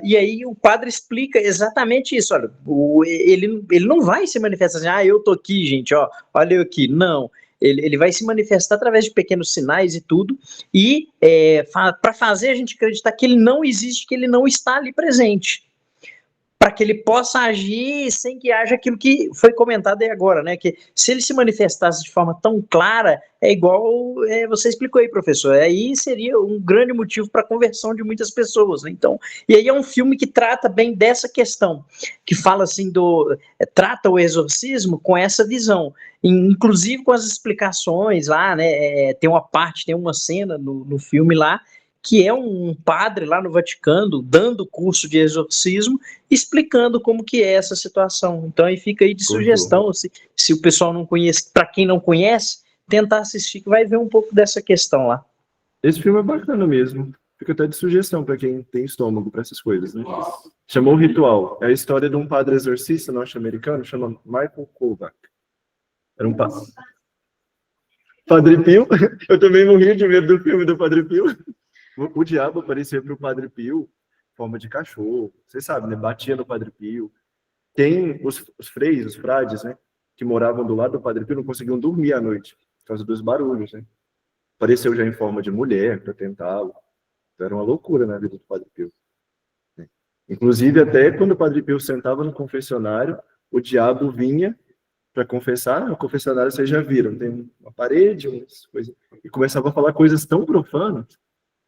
E aí o padre explica exatamente isso, olha, ele não vai se manifestar assim, eu tô aqui, gente, ó, olha eu aqui, não. Ele vai se manifestar através de pequenos sinais e tudo, e para fazer a gente acreditar que ele não existe, que ele não está ali presente, para que ele possa agir sem que haja aquilo que foi comentado aí agora, né? Que se ele se manifestasse de forma tão clara, é igual você explicou aí, professor. Aí seria um grande motivo para a conversão de muitas pessoas, né? Então, e aí é um filme que trata bem dessa questão, que fala assim trata o exorcismo com essa visão, inclusive com as explicações lá, né? Tem uma cena no filme lá que é um padre lá no Vaticano dando curso de exorcismo, explicando como que é essa situação. Então aí fica aí de sugestão, se o pessoal não conhece, para quem não conhece, tentar assistir, que vai ver um pouco dessa questão lá. Esse filme é bacana mesmo. Fica até de sugestão para quem tem estômago para essas coisas, né? Chamou O Ritual. É a história de um padre exorcista norte-americano, chama Michael Kovac. Era um padre. Padre Pio. Eu também morri de medo do filme do Padre Pio. O diabo aparecia para o Padre Pio em forma de cachorro. Vocês sabem, né? Batia no Padre Pio. Tem os freis, os frades, né? Que moravam do lado do Padre Pio, não conseguiam dormir à noite, por causa dos barulhos, né? Apareceu já em forma de mulher para tentá-lo. Então, era uma loucura na vida do Padre Pio. Inclusive, até quando o Padre Pio sentava no confessionário, o diabo vinha para confessar. No confessionário vocês já viram, tem uma parede, umas coisas, e começava a falar coisas tão profanas,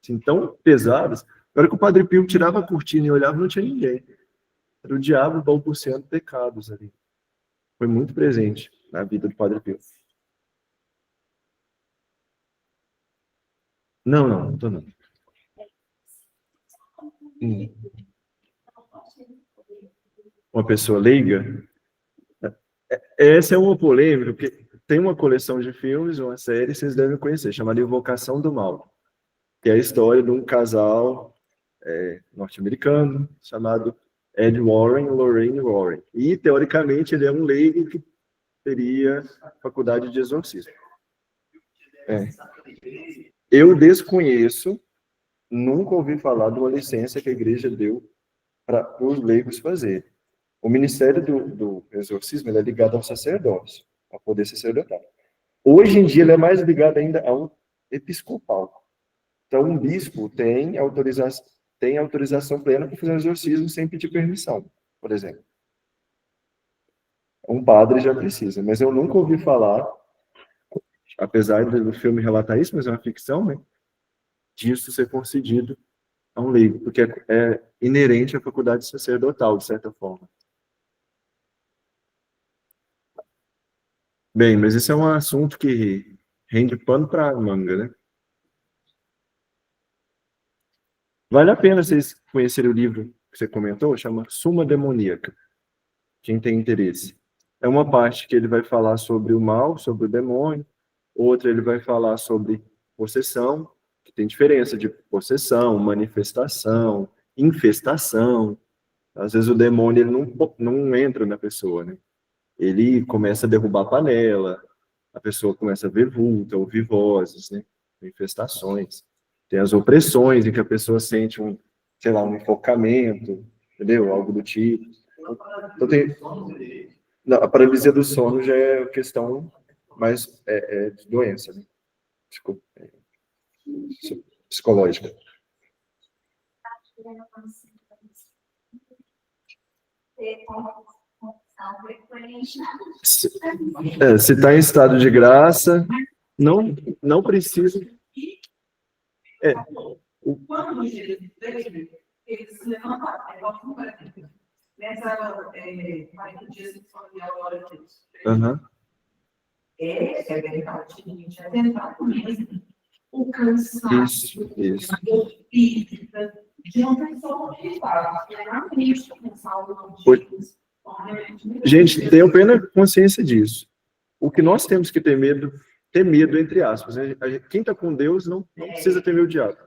assim, tão pesadas. Na hora que o Padre Pio tirava a cortina e olhava, não tinha ninguém. Era o diabo balbuciando pecados ali. Foi muito presente na vida do Padre Pio. Não tô não. Uma pessoa leiga? Essa é uma polêmica, porque tem uma coleção de filmes, uma série, vocês devem conhecer, chamada Invocação do Mal, que é a história de um casal norte-americano chamado Ed Warren e Lorraine Warren. E, teoricamente, ele é um leigo que teria faculdade de exorcismo. Eu desconheço, nunca ouvi falar de uma licença que a igreja deu para os leigos fazerem. O ministério do exorcismo ele é ligado ao sacerdócio, ao poder sacerdotal. Hoje em dia, ele é mais ligado ainda ao episcopal. Então, um bispo tem autorização plena para fazer um exorcismo sem pedir permissão, por exemplo. Um padre já precisa, mas eu nunca ouvi falar, apesar do filme relatar isso, mas é uma ficção, né, disso ser concedido a um leigo, porque é inerente à faculdade sacerdotal, de certa forma. Bem, mas esse é um assunto que rende pano para manga, né? Vale a pena vocês conhecerem o livro que você comentou, chama Suma Demoníaca, quem tem interesse. É uma parte que ele vai falar sobre o mal, sobre o demônio, outra ele vai falar sobre possessão, que tem diferença de possessão, manifestação, infestação. Às vezes o demônio ele não entra na pessoa, né? Ele começa a derrubar a panela, a pessoa começa a ver vulto, a ouvir vozes, né? Manifestações. Tem as opressões, em que a pessoa sente um enfocamento, entendeu? Algo do tipo. Então, a paralisia do sono já é questão mais de doença, né? Psicológica. Se está em estado de graça, não precisa. Quando eles se levantaram, igual como nessa 40 dias que são de agora aqui. É verdade, gente, é verdade mesmo. O cansaço, o física, de uma pessoa que fala, realmente pensar algo. Gente, tenham plena consciência disso. O que nós temos que ter medo entre aspas, né? Quem está com Deus não precisa temer o diabo.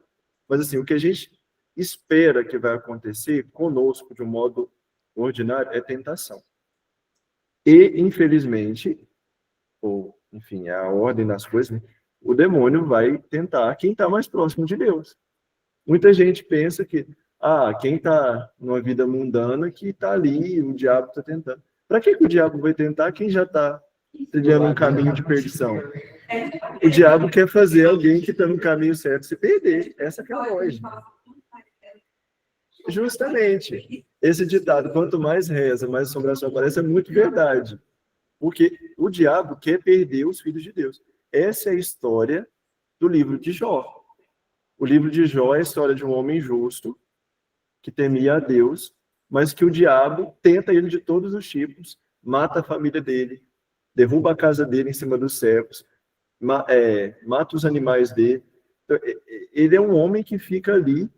Mas assim, o que a gente espera que vai acontecer conosco de um modo ordinário é tentação. E, infelizmente, ou, enfim, é a ordem das coisas, né? O demônio vai tentar quem está mais próximo de Deus. Muita gente pensa que, quem está numa vida mundana que está ali, o diabo está tentando. Para que o diabo vai tentar quem já está trilhando um caminho de perdição? O diabo quer fazer alguém que está no caminho certo se perder. Essa que é a lógica. Justamente. Esse ditado, quanto mais reza, mais assombração aparece, é muito verdade. Porque o diabo quer perder os filhos de Deus. Essa é a história do livro de Jó. O livro de Jó é a história de um homem justo, que temia a Deus, mas que o diabo tenta ele de todos os tipos, mata a família dele, derruba a casa dele em cima dos servos, mata os animais dele. Então, ele é um homem que fica ali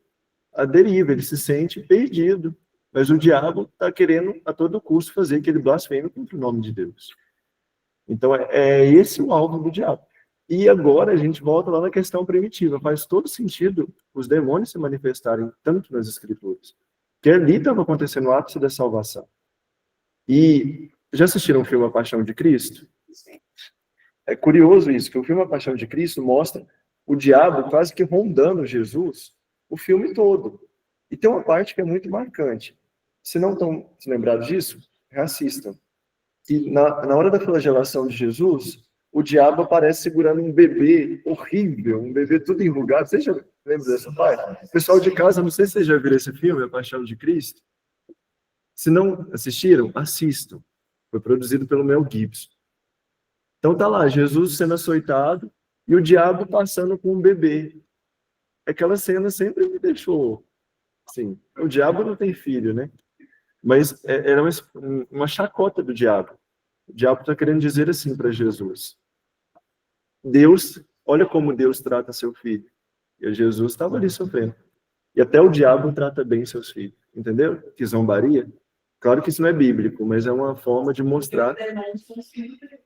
à deriva, ele se sente perdido, mas o diabo está querendo a todo custo fazer que ele blasfeme contra o nome de Deus. Então é esse o alvo do diabo. E agora a gente volta lá na questão primitiva. Faz todo sentido os demônios se manifestarem tanto nas Escrituras, que ali estava acontecendo o ápice da salvação. E já assistiram o filme A Paixão de Cristo? É curioso isso, que o filme A Paixão de Cristo mostra o diabo quase que rondando Jesus o filme todo. E tem uma parte que é muito marcante. Se não estão se lembrados disso, reassistam. E na hora da flagelação de Jesus, o diabo aparece segurando um bebê horrível, um bebê tudo enrugado. Vocês já lembram dessa parte? Pessoal de casa, não sei se vocês já viram esse filme, A Paixão de Cristo. Se não assistiram, assistam. Foi produzido pelo Mel Gibson. Então tá lá, Jesus sendo açoitado e o diabo passando com um bebê. Aquela cena sempre me deixou assim. O diabo não tem filho, né? Mas era uma chacota do diabo. O diabo está querendo dizer assim para Jesus: Deus, olha como Deus trata seu filho. E Jesus estava ali sofrendo. E até o diabo trata bem seus filhos. Entendeu? Que zombaria. Claro que isso não é bíblico, mas é uma forma de mostrar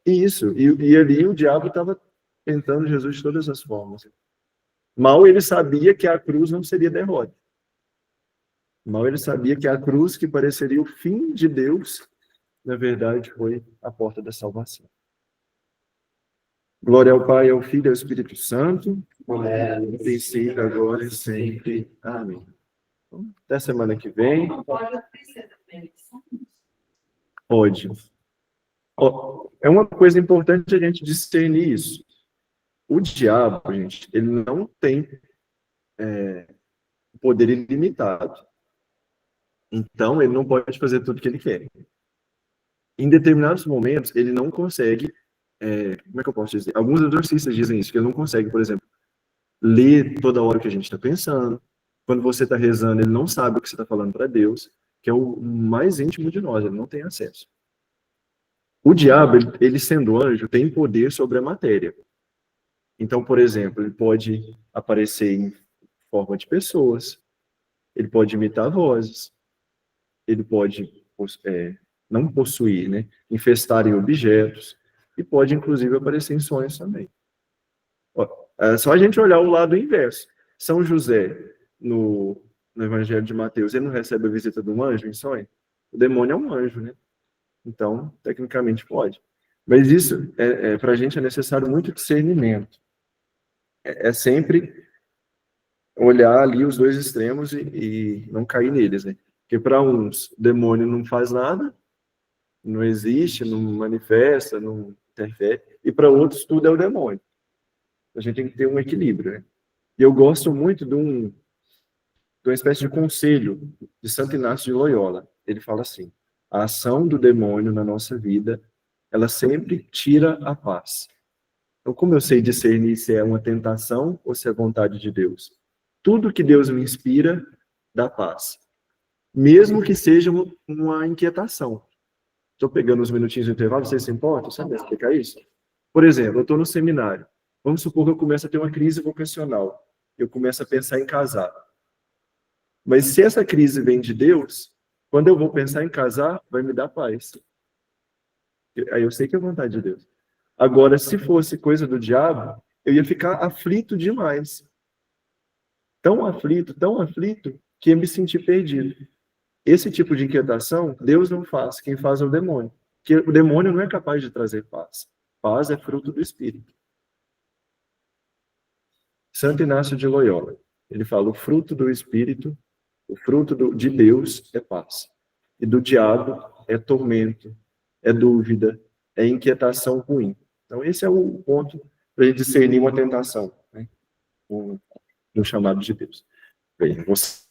isso. E ali o diabo estava tentando Jesus de todas as formas. Mal ele sabia que a cruz não seria derrota. Mal ele sabia que a cruz, que pareceria o fim de Deus, na verdade foi a porta da salvação. Glória ao Pai, ao Filho e ao Espírito Santo. Amém. Tem sido agora e sempre. Amém. Então, até semana que vem. Pode. Ó, é uma coisa importante a gente discernir isso. O diabo, gente, ele não tem poder ilimitado. Então, ele não pode fazer tudo que ele quer. Em determinados momentos, ele não consegue, como é que eu posso dizer? Alguns exorcistas dizem isso, que ele não consegue, por exemplo, ler toda hora o que a gente está pensando. Quando você está rezando, ele não sabe o que você está falando para Deus, que é o mais íntimo de nós, ele não tem acesso. O diabo, ele sendo anjo, tem poder sobre a matéria. Então, por exemplo, ele pode aparecer em forma de pessoas, ele pode imitar vozes, ele pode não possuir, né, infestar em objetos, e pode, inclusive, aparecer em sonhos também. Ó, é só a gente olhar o lado inverso. São José, no Evangelho de Mateus, ele não recebe a visita de um anjo em sonho? O demônio é um anjo, né? Então, tecnicamente pode. Mas isso, para a gente, é necessário muito discernimento. É sempre olhar ali os dois extremos e não cair neles, né? Porque para uns, o demônio não faz nada, não existe, não manifesta, não interfere, e para outros, tudo é o demônio. A gente tem que ter um equilíbrio, né? E eu gosto muito de uma espécie de conselho de Santo Inácio de Loyola. Ele fala assim: a ação do demônio na nossa vida, ela sempre tira a paz. Então, como eu sei discernir se é uma tentação ou se é vontade de Deus? Tudo que Deus me inspira dá paz. Mesmo que seja uma inquietação. Estou pegando uns minutinhos de intervalo, vocês se importam? Sabe explicar isso? Por exemplo, eu estou no seminário. Vamos supor que eu começo a ter uma crise vocacional. Eu começo a pensar em casar. Mas se essa crise vem de Deus, quando eu vou pensar em casar, vai me dar paz. Aí eu sei que é vontade de Deus. Agora, se fosse coisa do diabo, eu ia ficar aflito demais. Tão aflito, que ia me sentir perdido. Esse tipo de inquietação, Deus não faz. Quem faz é o demônio. Porque o demônio não é capaz de trazer paz. Paz é fruto do Espírito. Santo Inácio de Loyola, ele fala: o fruto do Espírito, o fruto de Deus é paz. E do diabo é tormento, é dúvida, é inquietação ruim. Então, esse é o ponto para a gente discernir uma tentação, né? No chamado de Deus. Bem, você...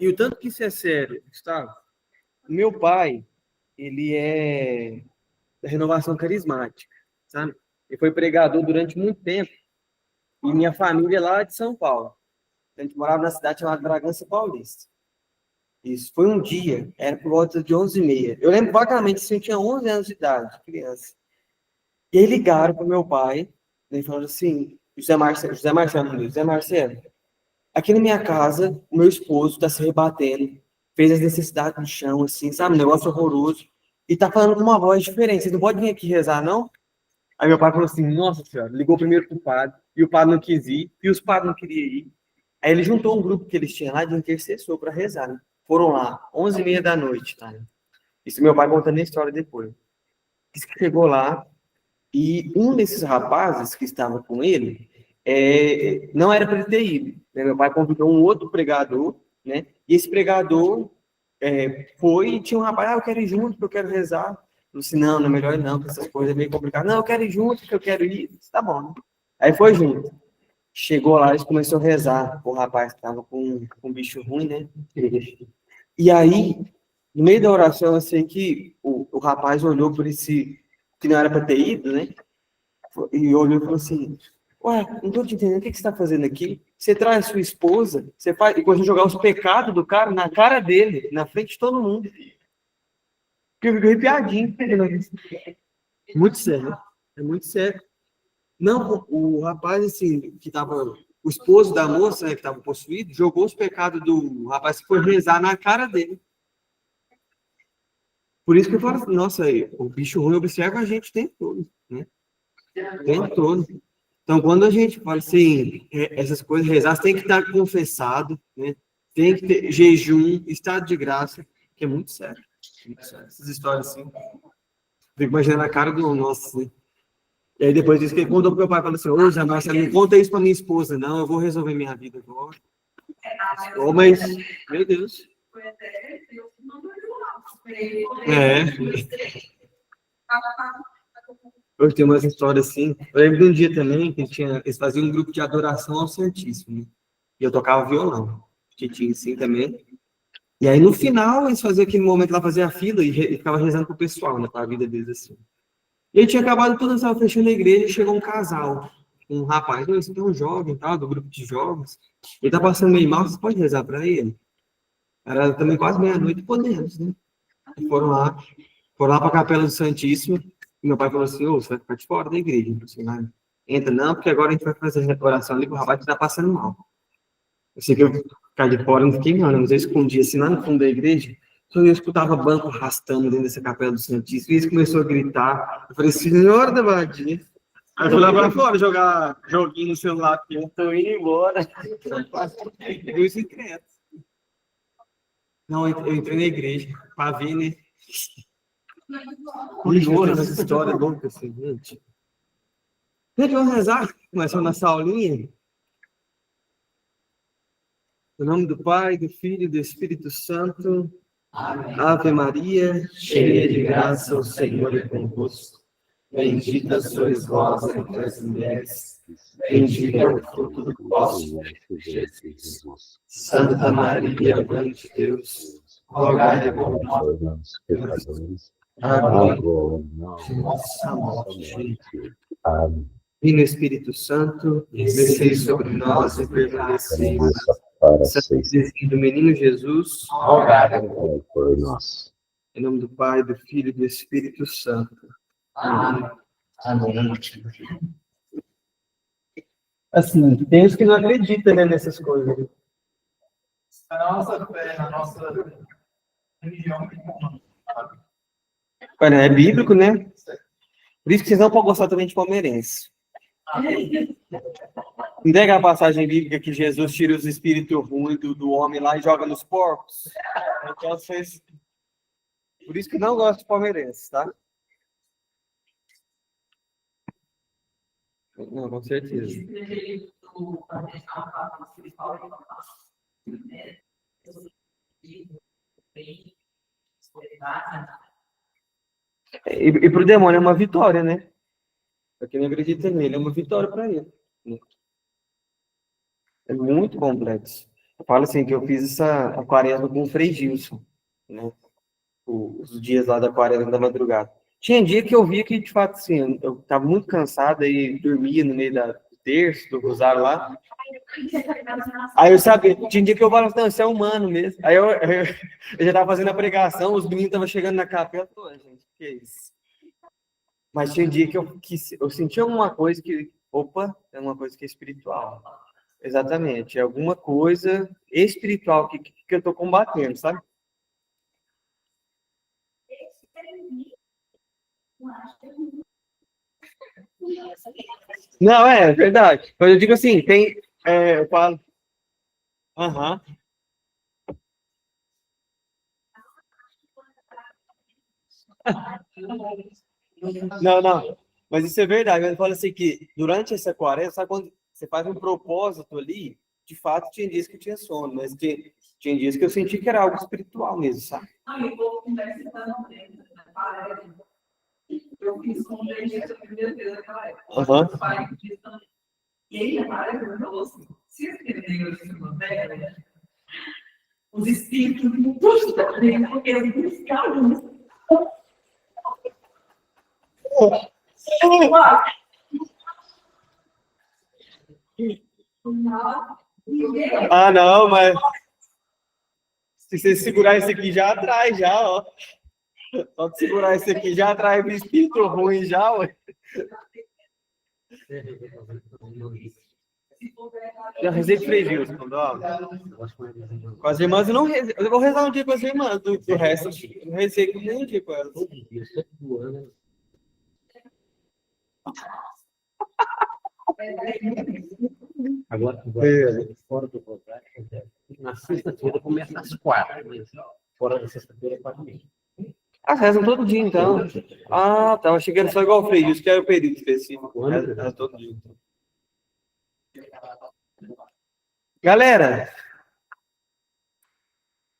E o tanto que isso é sério, Gustavo, o meu pai, ele é da renovação carismática, sabe? Ele foi pregador durante muito tempo, e minha família é lá de São Paulo. A gente morava na cidade chamada Bragança Paulista. Isso foi um dia, era por volta de 11h30. Eu lembro vagamente que eu tinha 11 anos de idade, criança. E aí ligaram para o meu pai, e falaram assim: José Marcelo, aqui na minha casa, o meu esposo está se rebatendo, fez as necessidades no chão, assim, sabe? Um negócio horroroso. E tá falando com uma voz diferente. Você não pode vir aqui rezar, não? Aí meu pai falou assim: nossa senhora, ligou primeiro pro padre, e o padre não quis ir, e os padres não queriam ir. Aí ele juntou um grupo que eles tinham lá de intercessor para rezar, né? Foram lá, 11h30 da noite, tá? Isso meu pai contando a história depois. Diz que chegou lá, E um desses rapazes que estava com ele não era para ele ter ido, né? Meu pai convidou um outro pregador, né? E esse pregador foi e tinha um rapaz, eu quero ir junto, porque eu quero rezar. Eu disse, não, não é melhor ir não, porque essas coisas é meio complicado. Não, eu quero ir junto, porque eu quero ir. Eu disse, tá bom, né? Aí foi junto. Chegou lá e começou a rezar. O rapaz estava com um bicho ruim, né? E aí, no meio da oração, assim, que o rapaz olhou por esse, que não era para ter ido, né? E olhou e falou assim, ué, não tô te entendendo, o que você está fazendo aqui? Você traz sua esposa, você faz, e começou a jogar os pecados do cara na cara dele, na frente de todo mundo. Porque eu fiquei arrepiadinho. Muito sério. É muito sério. Não, o rapaz, assim, que tava, o esposo da moça, né, que estava possuído, jogou os pecados do rapaz que foi rezar na cara dele. Por isso que eu falo assim, nossa, o bicho ruim observa a gente o tempo todo, né? O tempo todo. Então, quando a gente fala assim, essas coisas, rezar, tem que estar confessado, né? Tem que ter jejum, estado de graça, que é muito sério. Muito sério. Essas histórias assim, fico imaginando a cara do nosso, né? E aí depois disso que ele contou pro meu pai, falou assim, ô, Zé Marcelo, não conta isso pra minha esposa, não, eu vou resolver minha vida agora. Ô, mas, meu Deus. Eu tenho umas histórias assim. Eu lembro de um dia também que eles faziam um grupo de adoração ao Santíssimo, né? E eu tocava violão. Titinho assim também. E aí no final eles faziam aquele momento lá, fazia a fila e ficava rezando pro pessoal, né? Pra vida deles assim. E aí tinha acabado tudo, estava fechando a igreja e chegou um casal. Um rapaz, não, esse aqui é um jovem, tal, do grupo de jovens. Ele tá passando meio mal, você pode rezar para ele? Era também quase meia-noite, podemos, né? E foram lá para a Capela do Santíssimo. E meu pai falou assim: ô, você vai ficar de fora da igreja. Eu falei assim, entra não, porque agora a gente vai fazer a oração ali, o rapaz está passando mal. Eu sei que eu ficar de fora, não fiquei não, mas eu escondi assim lá no fundo da igreja. Só eu escutava banco arrastando dentro dessa Capela do Santíssimo. E eles começaram a gritar. Eu falei, Senhor da Badia. Aí eu fui lá para fora jogar joguinho no celular, porque eu tô indo embora. Eu secreto. Não, eu entrei na igreja para ver, né? Curioso essa história louca assim, gente. Gente, vamos rezar. Começou na saulinha. Em nome do Pai, do Filho e do Espírito Santo. Amém. Ave Maria, cheia de graça, o Senhor é convosco. Bendita sois vós entre as mulheres. Bendito é o fruto do vosso ventre, Jesus. Santa Maria, Mãe de Deus, rogai por nós, pecadores, agora e na nossa morte. Amém. E no Espírito Santo, descei sobre nós e permanecei para sempre. Do menino Jesus, rogai por nós. Em nome do Pai, do Filho e do Espírito Santo. Amém. Amém. Assim, tem os que não acreditam, né, nessas coisas. Na nossa fé, na nossa religião, É bíblico, né? Por isso que vocês não podem gostar também de palmeirense. Entrega a passagem bíblica que Jesus tira os espíritos ruins do homem lá e joga nos porcos. Então vocês... Por isso que não gosto de palmeirense, tá? Não, com certeza. E para o demônio é uma vitória, né? Para quem não acredita nele, é uma vitória para ele. Né? É muito complexo. Eu falo assim que eu fiz a quaresma com o Frei Gilson, né? Os dias lá da quaresma da madrugada. Tinha dia que eu via que, de fato, assim, eu estava muito cansado e dormia no meio do terço, do rosário lá. Aí eu sabia, tinha dia que eu falava, não, isso é humano mesmo. Aí eu já estava fazendo a pregação, os meninos estavam chegando na capela, pô, gente, que é isso? Mas tinha dia que eu sentia alguma coisa que, opa, é uma coisa que é espiritual. Exatamente, é alguma coisa espiritual que eu estou combatendo, sabe? Não, é verdade. Mas eu digo assim, tem. Eu falo. Aham. Não, não. Mas isso é verdade. Ele fala assim que durante essa quaresma, sabe quando você faz um propósito ali, de fato tinha dias que eu tinha sono, mas tinha dias que eu senti que era algo espiritual mesmo, sabe? Aí o povo conversa também, eu fiz com o Denis a primeira vez naquela época. Aham. Os pais disso também. E aí, na hora, ele falou assim: se escrever esse novela, os espíritos não puxam dentro, porque eles buscaram. Ah, não, mas se você segurar esse aqui já atrai, já, ó. Só de segurar esse aqui já atrai o espírito ruim já, ué. Já rezei com Frei Gilson, com as irmãs eu não rezei. Eu vou rezar um dia com as irmãs, do resto eu não rezei com nenhum dia com elas. Agora, fora do contrato, na sexta-feira começa às 4, mas fora da sexta-feira é 4h30. Ah, rezam todo dia, então. Ah, tá. Eu achei que era só igual o Frei Gilson, que era o período específico. Reza todo dia, então. Galera,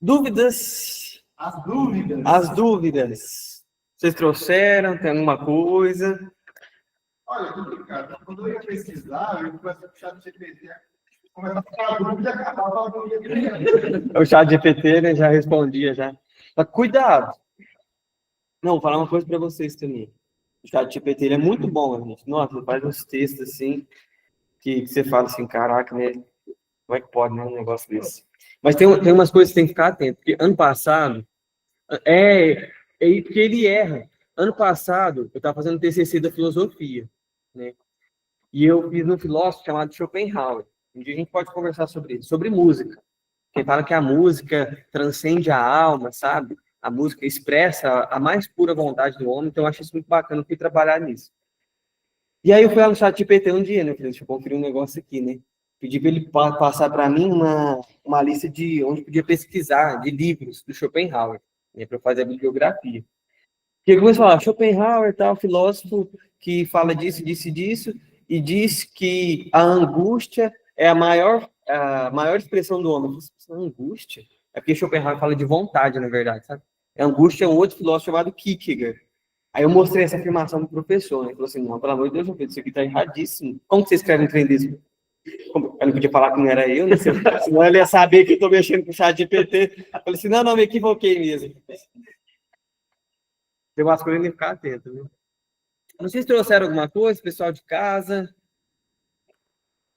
dúvidas? As dúvidas. As dúvidas. Vocês trouxeram? Tem alguma coisa? Olha, tô brincando. Quando eu ia pesquisar, eu comecei a puxar no GPT. Começava a falar dúvida e acabava a dúvida. O chat GPT, né, já respondia já. Mas cuidado. Não, vou falar uma coisa para vocês também. O chat GPT ele é muito bom, gente. Nossa, faz uns textos assim que você fala assim, caraca, né? Como é que pode, né, um negócio desse? Mas tem umas coisas que tem que ficar atento, porque ano passado porque ele erra. Ano passado eu estava fazendo TCC da filosofia, né? E eu fiz um filósofo chamado Schopenhauer. Um dia a gente pode conversar sobre isso, sobre música. Quem fala que a música transcende a alma, sabe? A música expressa a mais pura vontade do homem, então eu acho isso muito bacana, eu fui trabalhar nisso. E aí eu fui lá no chat GPT um dia, né? Eu falei, deixa eu conferir um negócio aqui, né? Pedi para ele passar para mim uma lista de onde podia pesquisar, de livros do Schopenhauer, né? Para eu fazer a bibliografia. E ele começou a falar, Schopenhauer, tal, filósofo que fala disso, disso, e diz que a angústia é a maior expressão do homem. Eu falei, angústia? É porque Schopenhauer fala de vontade, na verdade, sabe? A angústia é um outro filósofo chamado Kierkegaard. Aí eu mostrei essa afirmação pro professor, né? Ele falou assim, não, pelo amor de Deus, meu filho, isso aqui tá erradíssimo. Como que você escreve um trem desse? Eu não podia falar que não era eu, né? Senão ele ia saber que eu tô mexendo com o chat GPT. Eu falei assim, não, me equivoquei mesmo. Tem umas coisas que ficar atento, viu? Não sei se trouxeram alguma coisa, pessoal de casa.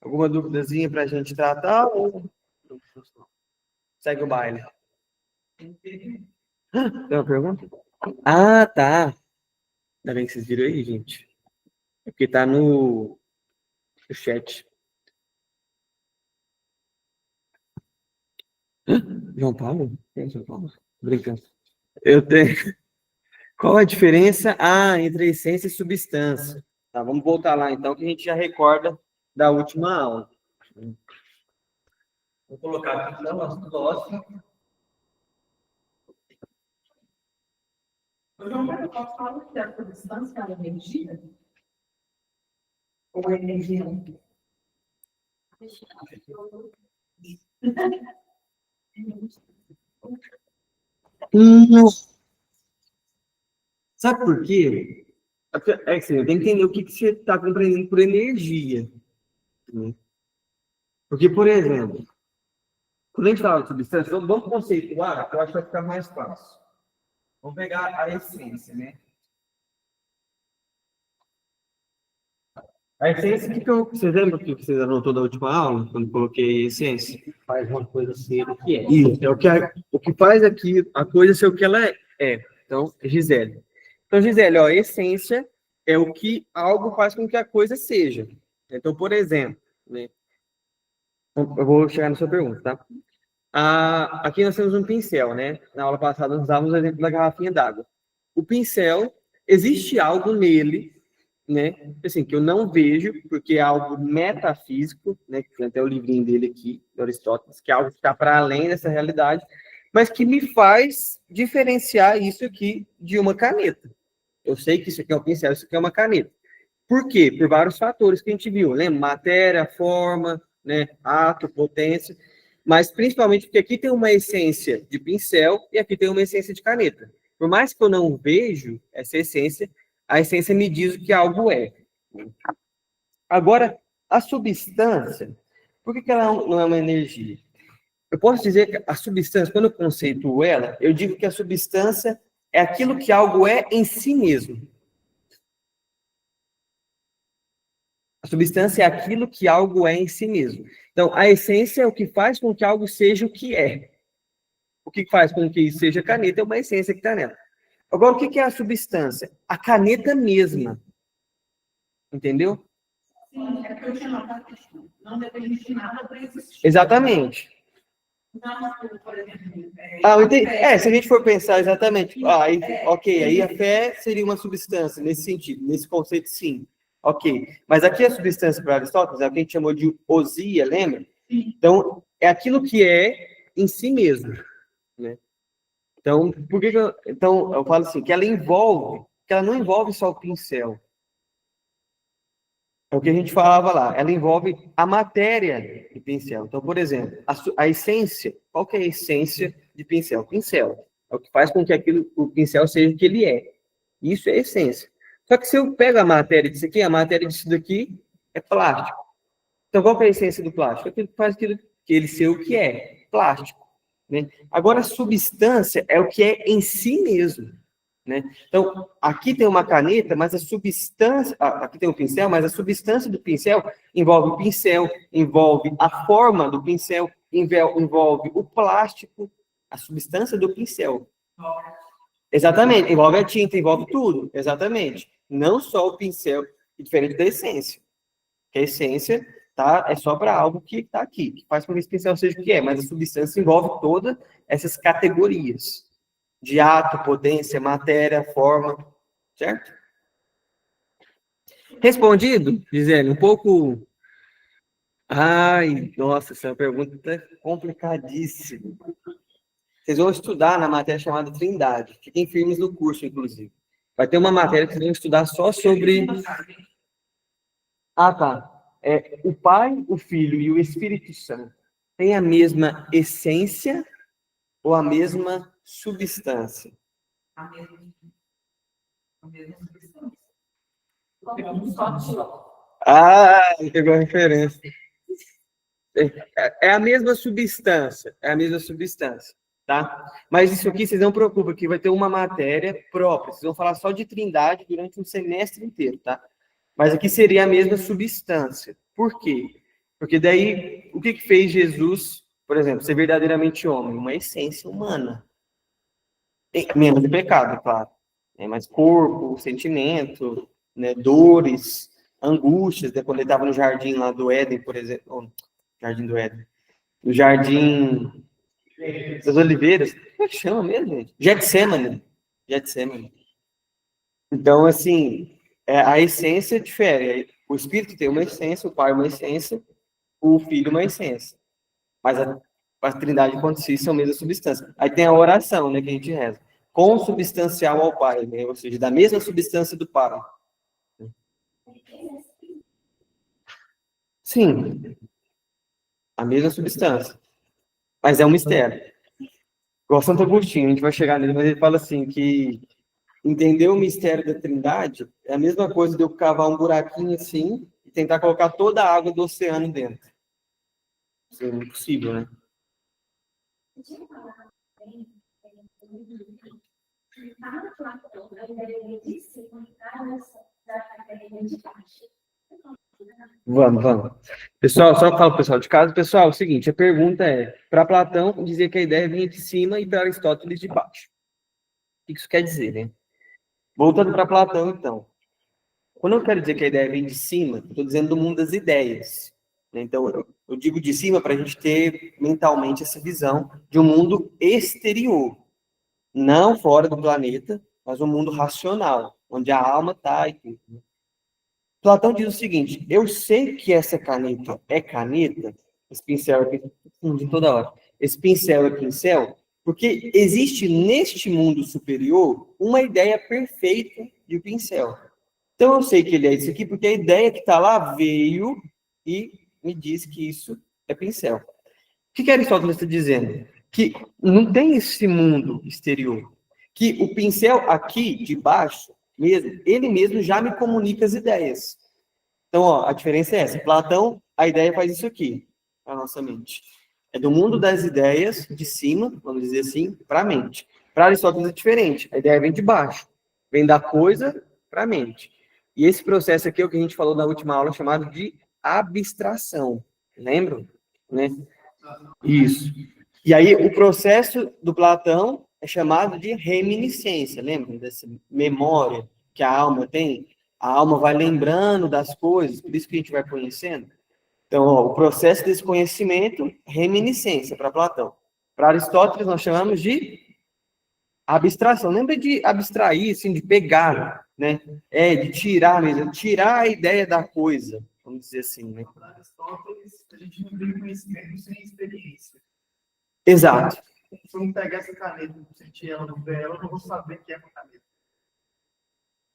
Alguma duvidazinha pra gente tratar ou segue o baile? Tem uma pergunta? Ah, tá. Ainda bem que vocês viram aí, gente. É porque tá no chat. João Paulo? Quem é João Paulo? Brincando. Eu tenho. Qual a diferença entre essência e substância? Tá, vamos voltar lá então, que a gente já recorda da última aula. Vou colocar aqui na nossa próxima. Eu posso falar que a substância é a energia? Ou a energia? Não. Sabe por quê? É que assim, eu tenho que entender o que você está compreendendo por energia. Né? Porque, por exemplo, quando a gente fala de substância, vamos conceituar, que eu acho que vai ficar mais fácil. Vamos pegar a essência, né? A essência, vocês lembram o que vocês anotou da última aula, quando coloquei essência? Faz uma coisa ser o que é. Isso, é o que faz aqui a coisa ser o que ela é. Então, Gisele. Então, Gisele, ó, essência é o que algo faz com que a coisa seja. Então, por exemplo, né? Eu vou chegar na sua pergunta, tá? Aqui nós temos um pincel, né? Na aula passada nós usávamos o exemplo da garrafinha d'água. O pincel, existe algo nele, né? Assim, que eu não vejo, porque é algo metafísico, né? Que tem até o livrinho dele aqui, de Aristóteles, que é algo que está para além dessa realidade, mas que me faz diferenciar isso aqui de uma caneta. Eu sei que isso aqui é um pincel, isso aqui é uma caneta. Por quê? Por vários fatores que a gente viu, lembra? Matéria, forma, né? Ato, potência, mas principalmente porque aqui tem uma essência de pincel e aqui tem uma essência de caneta. Por mais que eu não vejo essa essência, a essência me diz o que algo é. Agora, a substância, por que ela não é uma energia? Eu posso dizer que a substância, quando eu conceituo ela, eu digo que a substância é aquilo que algo é em si mesmo. A substância é aquilo que algo é em si mesmo. Então, a essência é o que faz com que algo seja o que é. O que faz com que isso seja caneta é uma essência que está nela. Agora, o que é a substância? A caneta mesma. Entendeu? Sim, é porque eu tinha notado que não depende de nada para existir. Exatamente. Não, por exemplo, Se a gente for pensar exatamente, aí a fé seria uma substância, nesse sentido, nesse conceito, sim. Ok, mas aqui a substância para Aristóteles é o que a gente chamou de ousia, lembra? Sim. Então, é aquilo que é em si mesmo, né? Então, então, eu falo assim, que ela não envolve só o pincel. É o que a gente falava lá, ela envolve a matéria do pincel. Então, por exemplo, a essência, qual que é a essência de pincel? O pincel é o que faz com que o pincel seja o que ele é. Isso é a essência. Só que se eu pego a matéria disso aqui, a matéria disso daqui é plástico. Então, qual que é a essência do plástico? Aquilo que faz que ele ser o que é, plástico. Né? Agora, a substância é o que é em si mesmo. Né? Então, aqui tem uma caneta, mas a substância... Aqui tem um pincel, mas a substância do pincel envolve o pincel, envolve a forma do pincel, envolve o plástico, a substância do pincel. Exatamente, envolve a tinta, envolve tudo, exatamente. Não só o pincel, diferente da essência. Que a essência é só para algo que está aqui, que faz com que esse pincel seja o que é, mas a substância envolve todas essas categorias de ato, potência, matéria, forma, certo? Respondido, Gisele, um pouco... Ai, nossa, essa pergunta é complicadíssima. Vocês vão estudar na matéria chamada Trindade. Fiquem firmes no curso, inclusive. Vai ter uma matéria que vocês vão estudar só sobre... O Pai, o Filho e o Espírito Santo têm a mesma essência ou a mesma substância? A mesma substância. Como só Pegou a referência. É a mesma substância, tá? Mas isso aqui, vocês não preocupem, que vai ter uma matéria própria. Vocês vão falar só de Trindade durante um semestre inteiro, tá? Mas aqui seria a mesma substância. Por quê? Porque daí, o que fez Jesus, por exemplo, ser verdadeiramente homem? Uma essência humana. Menos de pecado, claro. Mas corpo, sentimento, né, dores, angústias, né, quando ele estava no jardim lá do Éden, por exemplo. Jardim do Éden. No Jardim das Oliveiras. Como é que chama mesmo, gente? Getsemane. Então, assim, a essência difere. O Espírito tem uma essência, o Pai uma essência, o Filho uma essência. Mas a Trindade, enquanto si, são a mesma substância. Aí tem a oração, né, que a gente reza. Consubstancial ao Pai, né? Ou seja, da mesma substância do Pai. Sim. A mesma substância. Mas é um mistério. Igual Santo Agostinho, a gente vai chegar nele, mas ele fala assim, que entender o mistério da Trindade é a mesma coisa de eu cavar um buraquinho assim e tentar colocar toda a água do oceano dentro. Isso é impossível, né? Vamos. Pessoal, só falo pro pessoal de casa. Pessoal, é o seguinte, a pergunta é, para Platão, dizia que a ideia vinha de cima e para Aristóteles de baixo. O que isso quer dizer, né? Voltando para Platão, então. Quando eu quero dizer que a ideia vem de cima, estou dizendo do mundo das ideias. Então, eu digo de cima para a gente ter mentalmente essa visão de um mundo exterior. Não fora do planeta, mas um mundo racional, onde a alma está e tudo. Platão diz o seguinte, eu sei que essa caneta é caneta, esse pincel aqui, de toda hora, esse pincel é pincel, porque existe neste mundo superior uma ideia perfeita de pincel. Então eu sei que ele é isso aqui porque a ideia que está lá veio e me diz que isso é pincel. O que Aristóteles está dizendo? Que não tem esse mundo exterior. Que o pincel aqui de baixo, mesmo, ele mesmo já me comunica as ideias. Então, ó, a diferença é essa. Platão, a ideia faz isso aqui, a nossa mente. É do mundo das ideias, de cima, vamos dizer assim, para a mente. Para Aristóteles é diferente. A ideia vem de baixo. Vem da coisa para a mente. E esse processo aqui é o que a gente falou na última aula, chamado de abstração. Lembram? Né? Isso. E aí, o processo do Platão é chamado de reminiscência. Lembram dessa memória que a alma tem? A alma vai lembrando das coisas, por isso que a gente vai conhecendo. Então, ó, o processo desse conhecimento, reminiscência para Platão. Para Aristóteles, nós chamamos de abstração. Lembra de abstrair, assim, de pegar, né? De tirar mesmo, tirar a ideia da coisa, vamos dizer assim, né? Para Aristóteles, a gente não tem conhecimento sem experiência. Exato. Se eu não pegar essa caneta e sentir ela no pé, eu não vou saber que é uma caneta.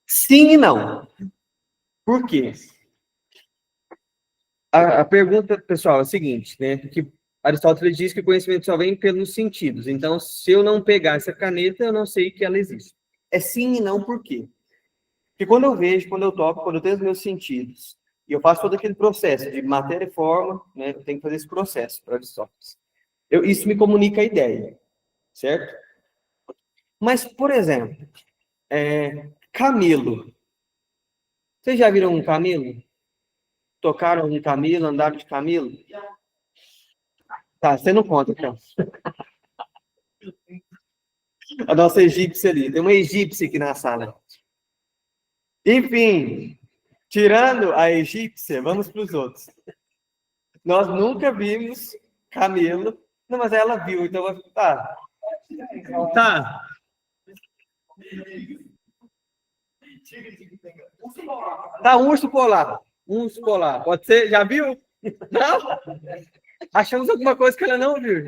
Sim e não. Por quê? A pergunta, pessoal, é a seguinte, né? Que Aristóteles diz que o conhecimento só vem pelos sentidos. Então, se eu não pegar essa caneta, eu não sei que ela existe. É sim e não, por quê? Porque quando eu vejo, quando eu toco, quando eu tenho os meus sentidos, e eu faço todo aquele processo de matéria e forma, né? Eu tenho que fazer esse processo para Aristóteles. Isso me comunica a ideia, certo? Mas, por exemplo, camelo. Vocês já viram um camelo? Tocaram um camelo, andaram de camelo? Tá, você não conta, então. A nossa egípcia ali. Tem uma egípcia aqui na sala. Enfim, tirando a egípcia, vamos para os outros. Nós nunca vimos camelo. Não, mas ela viu, então vai ficar. Tá. Tá, um urso polar. Um urso polar. Pode ser? Já viu? Não? Achamos alguma coisa que ela não viu.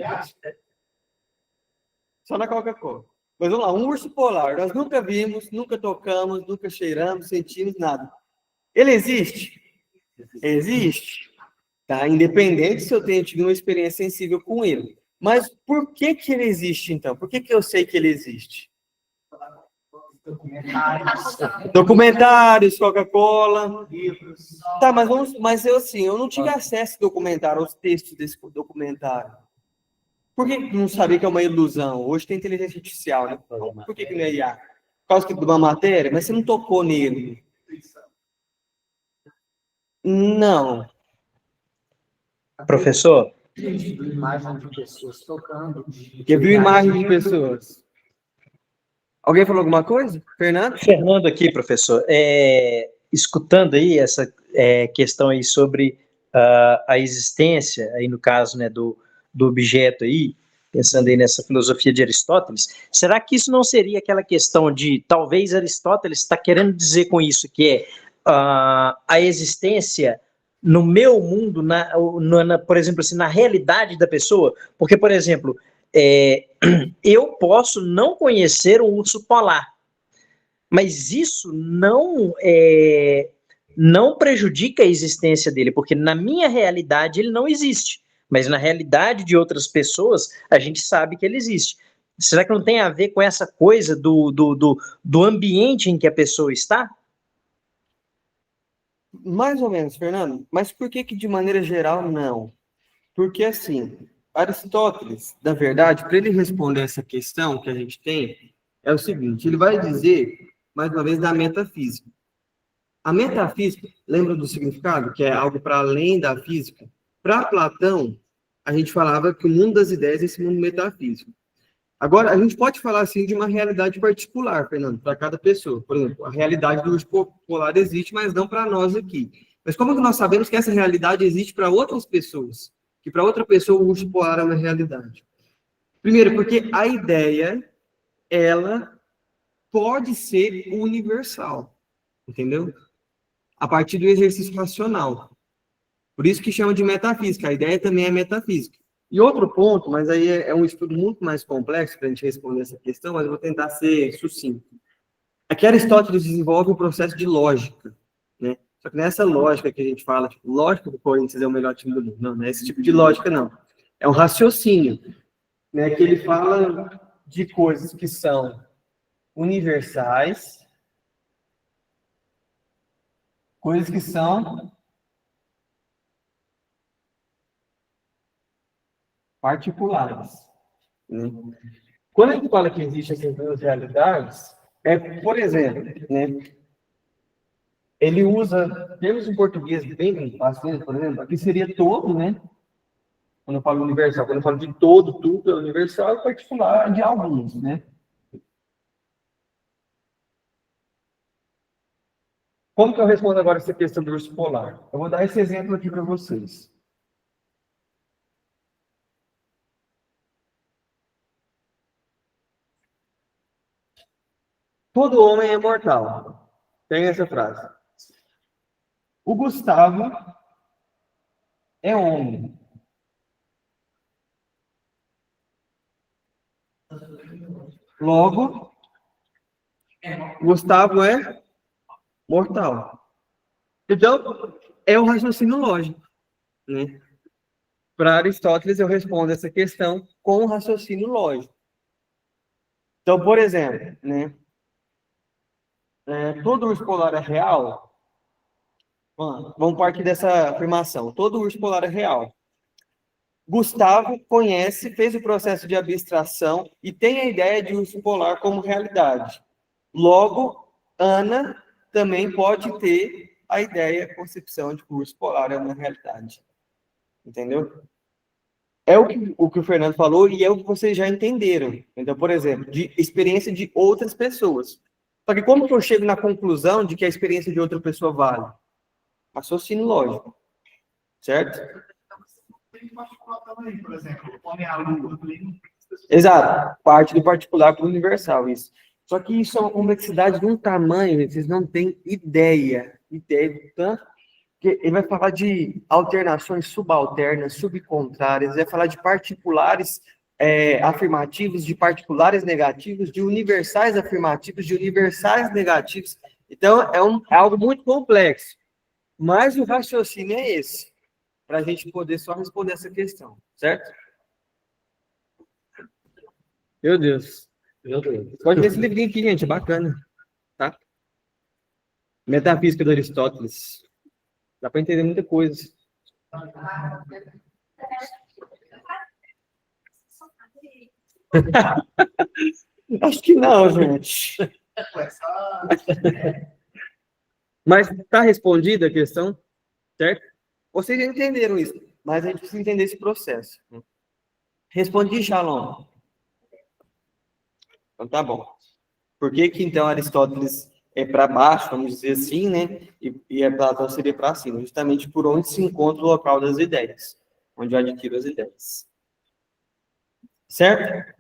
Só na Coca-Cola. Mas vamos lá, um urso polar. Nós nunca vimos, nunca tocamos, nunca cheiramos, sentimos nada. Ele existe? Existe. Tá? Independente se eu tenho tido uma experiência sensível com ele. Mas por que que ele existe, então? Por que que eu sei que ele existe? Documentários, Coca-Cola. Tá, mas eu não tive acesso ao documentário, aos textos desse documentário. Por que não sabia que é uma ilusão? Hoje tem inteligência artificial, né? Por que não é IA? Por causa de uma matéria, mas você não tocou nele. Não. Professor? Viu imagem de pessoas tocando. Porque viu imagem de pessoas. Alguém falou alguma coisa? Fernando? Fernando aqui, professor. Escutando aí essa questão aí sobre a existência, aí no caso, né, do objeto aí, pensando aí nessa filosofia de Aristóteles, será que isso não seria aquela questão de, talvez Aristóteles está querendo dizer com isso, que é a existência no meu mundo, por exemplo, assim, na realidade da pessoa? Porque, por exemplo, eu posso não conhecer um urso polar, mas isso não prejudica a existência dele, porque na minha realidade ele não existe, mas na realidade de outras pessoas a gente sabe que ele existe. Será que não tem a ver com essa coisa do ambiente em que a pessoa está? Mais ou menos, Fernando. Mas por que de maneira geral não? Porque assim, Aristóteles, na verdade, para ele responder essa questão que a gente tem, é o seguinte, ele vai dizer, mais uma vez, da metafísica. A metafísica, lembra do significado? Que é algo para além da física? Para Platão, a gente falava que o mundo das ideias é esse mundo metafísico. Agora, a gente pode falar, assim, de uma realidade particular, Fernando, para cada pessoa. Por exemplo, a realidade do urso polar existe, mas não para nós aqui. Mas como que nós sabemos que essa realidade existe para outras pessoas? Que para outra pessoa o urso polar é uma realidade? Primeiro, porque a ideia, ela pode ser universal, entendeu? A partir do exercício racional. Por isso que chama de metafísica. A ideia também é metafísica. E outro ponto, mas aí é um estudo muito mais complexo para a gente responder essa questão, mas eu vou tentar ser sucinto. Aqui Aristóteles desenvolve um processo de lógica, né? Só que nessa lógica que a gente fala, tipo, lógica que o Corinthians é o melhor time do mundo. Não, não é esse tipo de lógica, não. É um raciocínio, né? Que ele fala de coisas que são universais, coisas que são particulares, né? Quando a gente fala que existem essas duas realidades, por exemplo, né? Ele usa termos em português bem fácil, por exemplo, aqui seria todo, né? Quando eu falo universal, quando eu falo de todo, tudo é universal, é particular de alguns, né? Como que eu respondo agora essa questão do urso polar? Eu vou dar esse exemplo aqui para vocês. Todo homem é mortal. Tem essa frase. O Gustavo é homem. Logo, Gustavo é mortal. Então, é o raciocínio lógico, né? Para Aristóteles, eu respondo essa questão com o raciocínio lógico. Então, por exemplo, né? Todo urso polar é real? Vamos partir dessa afirmação. Todo urso polar é real. Gustavo conhece, fez o processo de abstração e tem a ideia de urso polar como realidade. Logo, Ana também pode ter a ideia, a concepção de que o urso polar é uma realidade. Entendeu? É o que o Fernando falou e é o que vocês já entenderam. Então, por exemplo, de experiência de outras pessoas. Só que como que eu chego na conclusão de que a experiência de outra pessoa vale? Raciocínio lógico. Certo? Tem particular também, por exemplo, põe a lua. Exato. Parte do particular para o universal, isso. Só que isso é uma complexidade de um tamanho, gente, vocês não têm ideia do tanto que ele vai falar de alternações subalternas, subcontrárias, vai falar de particulares afirmativos, de particulares negativos, de universais afirmativos, de universais negativos. Então, é algo muito complexo. Mas o raciocínio é esse, para a gente poder só responder essa questão, certo? Meu Deus. Pode ver esse livrinho aqui, gente, é bacana, tá? Metafísica de Aristóteles. Dá para entender muita coisa. Acho que não, gente. Mas está respondida a questão, certo? Vocês já entenderam isso, mas a gente precisa entender esse processo. Respondi, Shalom. Então tá bom. Por que que então Aristóteles é para baixo, vamos dizer assim, né? E Platão seria para cima, justamente por onde se encontra o local das ideias, onde eu adquiro as ideias. Certo?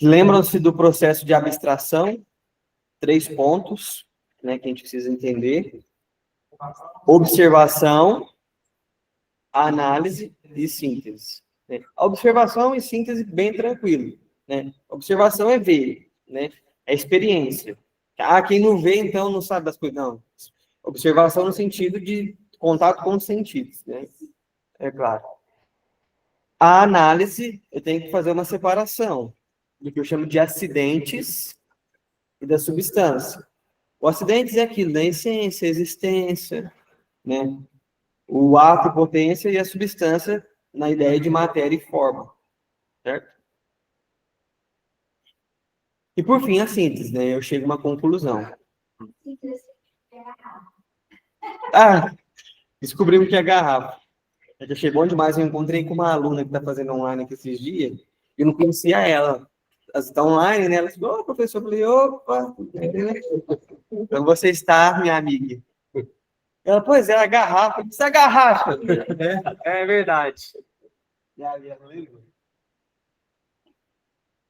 Lembram-se do processo de abstração? 3 pontos, né, que a gente precisa entender. Observação, análise e síntese. A observação e síntese bem tranquilo, né? Observação é ver, né? É experiência. Quem não vê, então, não sabe das coisas. Não. Observação no sentido de contato com os sentidos, né? É claro. A análise, eu tenho que fazer uma separação do que eu chamo de acidentes e da substância. O acidente é aquilo, da essência, a existência, né? O ato, potência e a substância na ideia de matéria e forma, certo? E por fim, a síntese, né? Eu chego a uma conclusão. Descobrimos que é garrafa. Já achei bom demais, eu encontrei com uma aluna que está fazendo online aqui esses dias, e eu não conhecia ela. Ela está online, né? Ela falou, professor, eu falei, opa, então você está, minha amiga. Ela, pois é, a garrafa, isso é garrafa. É verdade.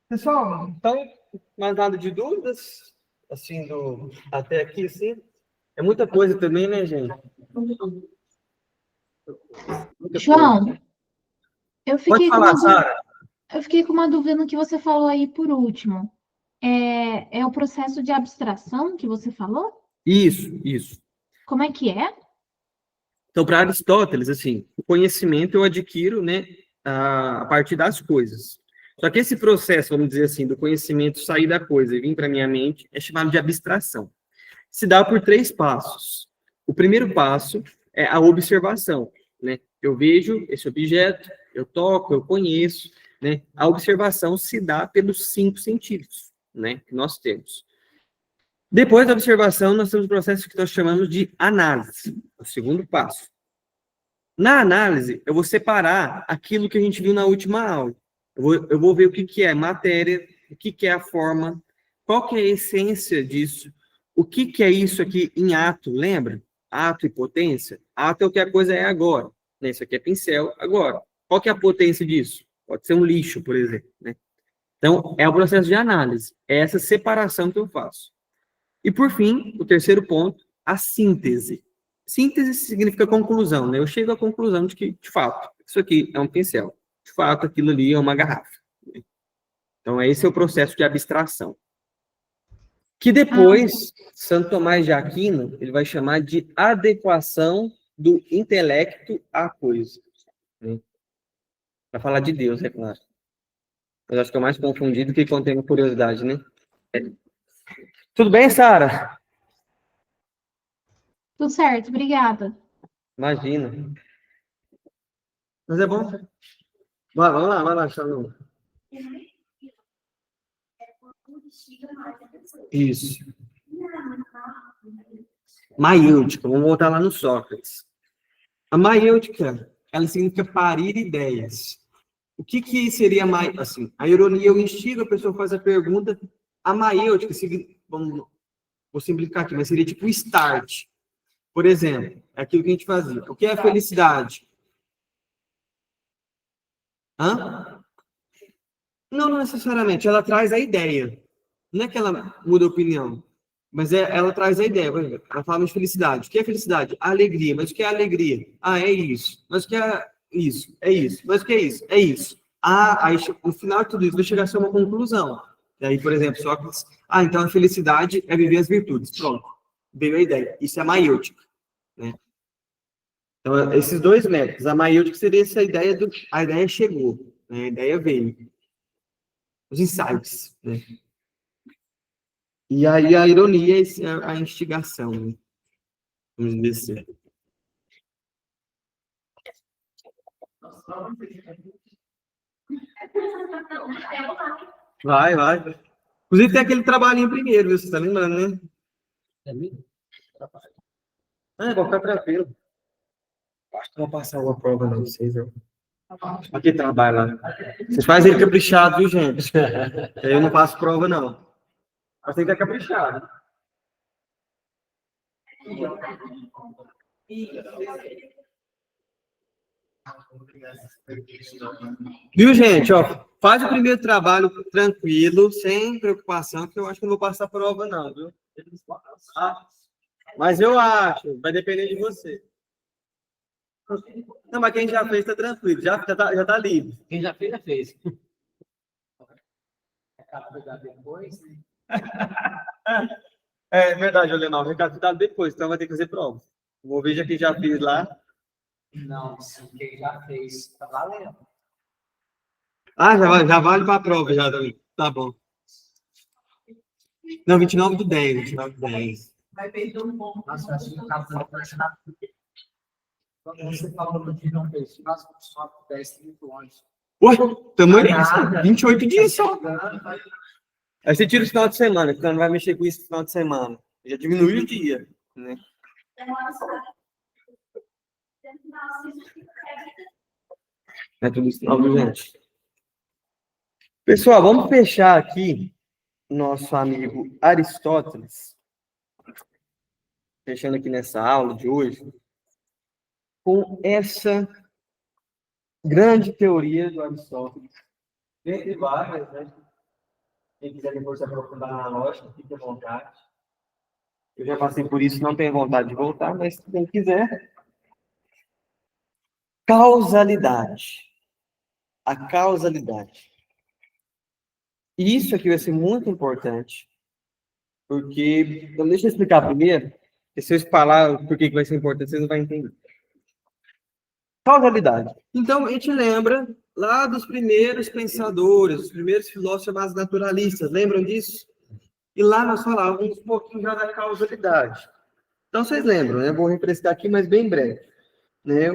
Pessoal, então, mais nada de dúvidas? Assim, até aqui, assim? É muita coisa também, né, gente? João, eu Pode fiquei falar, Sara. eu fiquei com uma dúvida no que você falou aí por último. É o processo de abstração que você falou? Isso. Como é que é? Então, para Aristóteles, assim, o conhecimento eu adquiro, né, a partir das coisas. Só que esse processo, vamos dizer assim, do conhecimento sair da coisa e vir para minha mente é chamado de abstração. Se dá por 3 passos. O primeiro passo é a observação, né? Eu vejo esse objeto, eu toco, eu conheço, né? A observação se dá pelos 5 sentidos, né, que nós temos. Depois da observação, nós temos o processo que nós chamamos de análise, o segundo passo. Na análise, eu vou separar aquilo que a gente viu na última aula. Eu vou ver o que é matéria, o que é a forma, qual que é a essência disso, o que é isso aqui em ato, lembra? Ato e potência. Ato é o que a coisa é agora. Né? Isso aqui é pincel agora. Qual que é a potência disso? Pode ser um lixo, por exemplo. Né? Então, é o processo de análise. É essa separação que eu faço. E, por fim, o terceiro ponto, a síntese. Síntese significa conclusão, né? Eu chego à conclusão de que, de fato, isso aqui é um pincel. De fato, aquilo ali é uma garrafa. Então, esse é o processo de abstração. Que depois, Santo Tomás de Aquino, ele vai chamar de adequação do intelecto à coisa. Né? Para falar de Deus, é claro. Mas acho que é mais confundido que contém curiosidade, né? Tudo bem, Sara? Tudo certo, obrigada. Imagina. Mas é bom. Vai lá, Charlão. Isso. Maiêutica, vamos voltar lá no Sócrates. A maiêutica, ela significa parir ideias. O que seria assim? A ironia, eu instigo, a pessoa faz a pergunta. A maiêutica, vou simplificar aqui, mas seria tipo start. Por exemplo, é aquilo que a gente fazia. O que é a felicidade? Hã? Não necessariamente. Ela traz a ideia. Não é que ela muda a opinião, mas ela traz a ideia. Por exemplo, ela fala de felicidade. O que é felicidade? A alegria. Mas o que é alegria? É isso. Mas o que é isso? É isso. Mas o que é isso? É isso. Aí no final de tudo isso vai chegar a ser uma conclusão. E aí, por exemplo, Sócrates, então a felicidade é viver as virtudes. Pronto. Veio a ideia. Isso é maiêutica. Né? Então, esses 2 métodos. A maiêutica seria essa ideia a ideia chegou. Né? A ideia veio. Os insights. Né? E aí a ironia é a instigação. Né? Vamos dizer assim. Vai. Inclusive tem aquele trabalhinho primeiro, viu? Você tá lembrando, né? É mesmo? Vou ficar tranquilo. Acho que não vou passar uma prova, não, vocês. Aqui trabalho lá. Vocês fazem ele caprichado, viu, gente? Eu não passo prova, não. Mas tem que estar caprichado. Viu, gente? Ó, faz o primeiro trabalho tranquilo, sem preocupação, que eu acho que não vou passar prova, não, viu? Mas eu acho, vai depender de você. Não, mas quem já fez tá tranquilo, já tá livre. Quem já fez, já fez. Depois, né? É verdade, Leonel, recapitado depois, então vai ter que fazer prova. Vou ver já quem já fez lá. Não, sim, quem já fez, tá valendo. Já vale para a prova já também. Tá bom. Não, 29/10. Vai perder um pouco. Nossa, acho que tá quando você falou no dia não fez, nós só 10, 30 anos. Ué, tamanho é isso? 28 dias só. Aí você tira o final de semana, porque não vai mexer com isso no final de semana. Já diminui o dia, né? É tudo isso, não, gente. Pessoal, vamos fechar aqui nosso amigo Aristóteles. Fechando aqui nessa aula de hoje, com essa grande teoria do Aristóteles. Dentre várias, né? Quem quiser depois se aprofundar na lógica, fique à vontade. Eu já passei por isso, não tenho vontade de voltar, mas quem quiser. Causalidade. A causalidade. E isso aqui vai ser muito importante, porque... Então, deixa eu explicar primeiro, porque se eu falar por que vai ser importante, vocês não vão entender. Causalidade. Então, a gente lembra lá dos primeiros pensadores, os primeiros filósofos naturalistas, lembram disso? E lá nós falávamos um pouquinho já da causalidade. Então, vocês lembram, né? Vou refrescar aqui, mas bem breve. Né?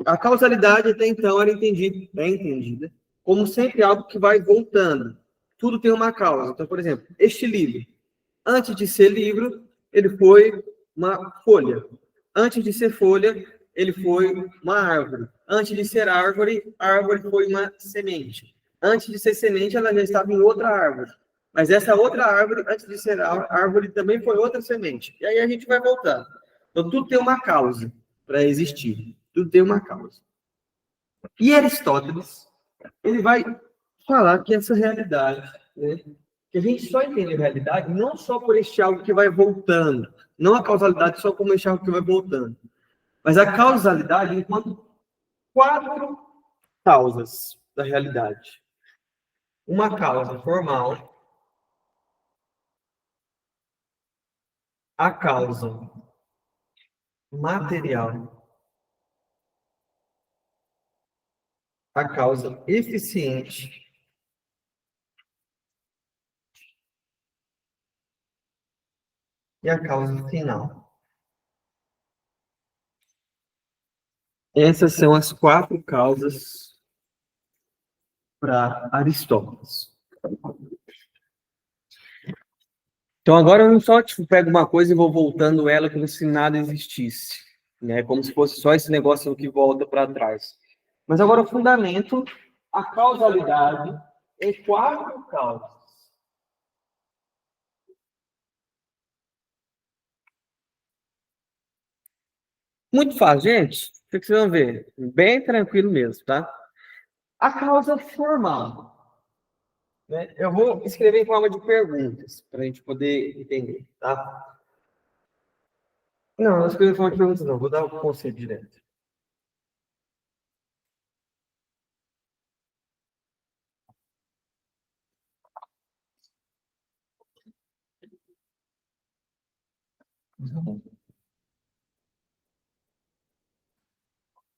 A causalidade até então era entendida como sempre algo que vai voltando. Tudo tem uma causa. Então, por exemplo, este livro, antes de ser livro, ele foi uma folha. Antes de ser folha, ele foi uma árvore. Antes de ser árvore, a árvore foi uma semente. Antes de ser semente, ela já estava em outra árvore. Mas essa outra árvore, antes de ser árvore, também foi outra semente. E aí a gente vai voltando. Então, tudo tem uma causa para existir. Tudo tem uma causa. E Aristóteles, ele vai falar que essa realidade, né, que a gente só entende a realidade não só por este algo que vai voltando, não a causalidade só como este algo que vai voltando, mas a causalidade enquanto 4 causas da realidade. Uma causa formal, a causa material, a causa eficiente e a causa final. Essas são as 4 causas para Aristóteles. Então agora eu não só pego uma coisa e vou voltando ela como se nada existisse, né? Como se fosse só esse negócio que volta para trás. Mas agora o fundamento, a causalidade em 4 causas. Muito fácil, gente. O que vocês vão ver? Bem tranquilo mesmo, tá? A causa formal. Né? Eu vou escrever em forma de perguntas, para a gente poder entender, tá? Não, não escrevo em forma de perguntas, não. Vou dar o conceito direto.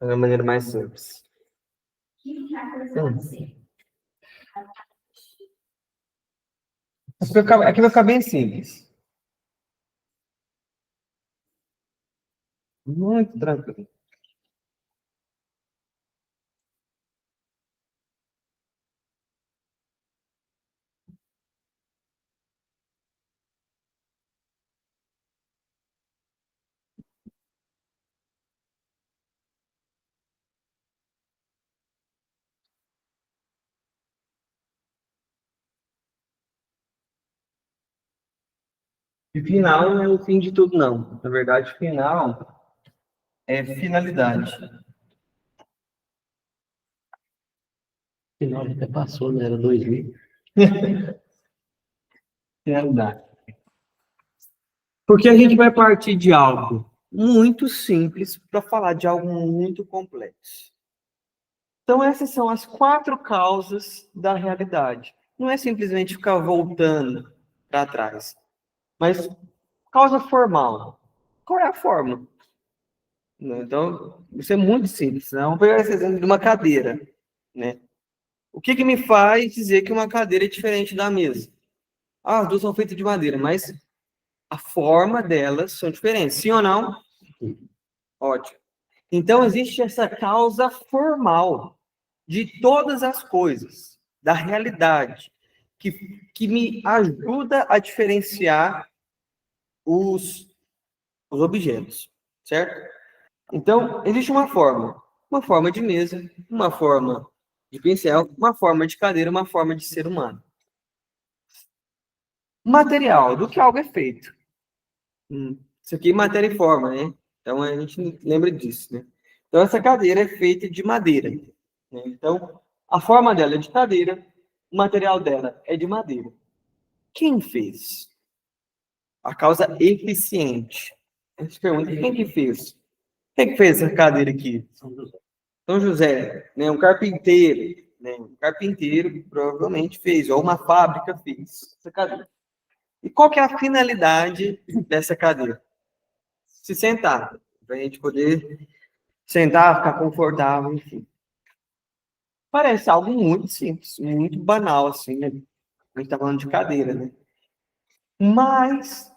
É uma maneira mais simples. Aqui vai ficar bem simples. Muito tranquilo. E final não é o fim de tudo, não. Na verdade, final é finalidade. Final até passou, né? Era 2000. Finalidade. Porque a gente vai partir de algo muito simples para falar de algo muito complexo. Então, essas são as 4 causas da realidade. Não é simplesmente ficar voltando para trás. Mas, causa formal. Qual é a forma? Então, isso é muito simples. Né? Vamos pegar esse exemplo de uma cadeira. Né? O que me faz dizer que uma cadeira é diferente da mesa? As 2 são feitas de madeira, mas a forma delas são diferentes. Sim ou não? Ótimo. Então, existe essa causa formal de todas as coisas, da realidade, que me ajuda a diferenciar os objetos, certo? Então, existe uma forma de mesa, uma forma de pincel, uma forma de cadeira, uma forma de ser humano. Material, do que algo é feito. Isso aqui é matéria e forma, né? Então, a gente lembra disso, né? Então, essa cadeira é feita de madeira. Né? Então, a forma dela é de cadeira, o material dela é de madeira. Quem fez? A causa eficiente. A gente pergunta, quem que fez? Quem que fez essa cadeira aqui? São José, né? Um carpinteiro, né? Um carpinteiro provavelmente fez, ou uma fábrica fez essa cadeira. E qual que é a finalidade dessa cadeira? Se sentar, para a gente poder sentar, ficar confortável, enfim. Parece algo muito simples, muito banal, assim, né? A gente está falando de cadeira, né? Mas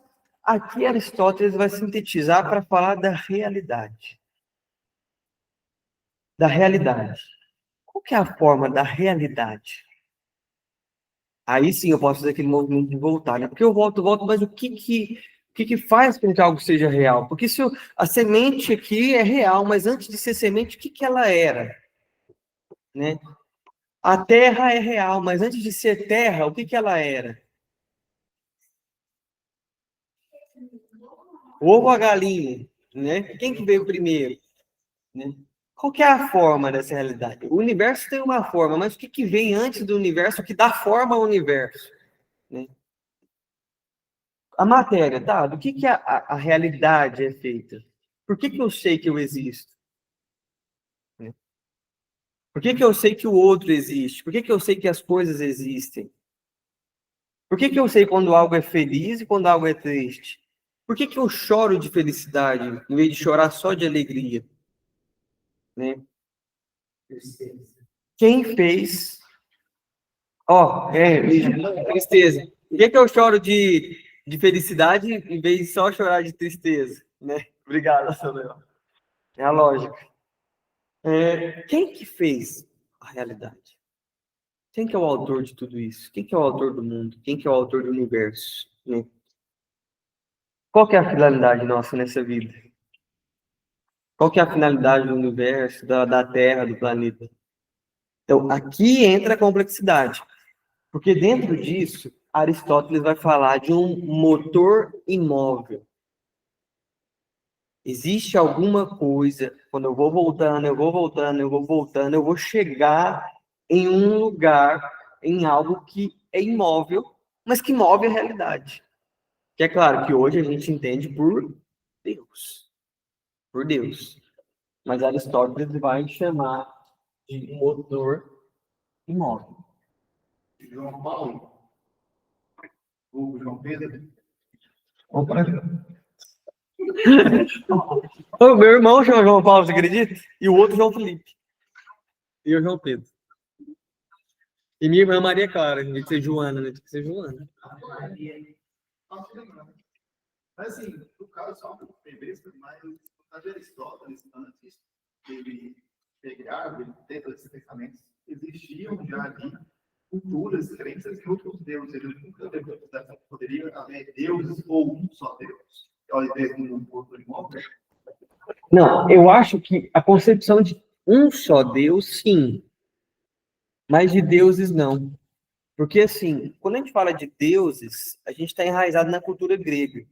aqui Aristóteles vai sintetizar para falar da realidade. Da realidade. Qual que é a forma da realidade? Aí sim eu posso fazer aquele movimento de voltar, né? Porque eu volto, mas o que faz com que algo seja real? Porque se a semente aqui é real, mas antes de ser semente, o que ela era? Né? A terra é real, mas antes de ser terra, o que ela era? O ovo ou a galinha, né? Quem que veio primeiro? Né? Qual que é a forma dessa realidade? O universo tem uma forma, mas o que vem antes do universo, o que dá forma ao universo? Né? A matéria, tá? Do que a realidade é feita? Por que eu sei que eu existo? Né? Por que eu sei que o outro existe? Por que eu sei que as coisas existem? Por que eu sei quando algo é feliz e quando algo é triste? Por que eu choro de felicidade em vez de chorar só de alegria? Né? Quem fez... tristeza. Por que eu choro de felicidade em vez de só chorar de tristeza? Né? Obrigado, Samuel. É a lógica. Quem que fez a realidade? Quem que é o autor de tudo isso? Quem que é o autor do mundo? Quem que é o autor do universo? Né? Qual que é a finalidade nossa nessa vida? Qual que é a finalidade do universo, da Terra, do planeta? Então, aqui entra a complexidade. Porque dentro disso, Aristóteles vai falar de um motor imóvel. Existe alguma coisa, quando eu vou voltando, eu vou chegar em um lugar, em algo que é imóvel, mas que move a realidade. Que é claro que hoje a gente entende por Deus. Por Deus. Mas Aristóteles vai chamar de motor imóvel. João Paulo, o João Pedro, O meu irmão chama João Paulo, você acredita? E o outro João Felipe. E o João Pedro. E minha irmã Maria Clara, tem que ser Joana, né? Tem que ser Joana. mas assim, no caso, só uma besta, mas no caso de Aristóteles, antes dele pegar, ele ter esses pensamentos, existiam já ali culturas, crenças em outros deuses. Ele nunca poderia haver deuses ou um só Deus, ao invés de um outro imóvel. Não, eu acho que a concepção de um só Deus, sim. Mas de deuses, não. Porque, assim, quando a gente fala de deuses, a gente está enraizado na cultura grega.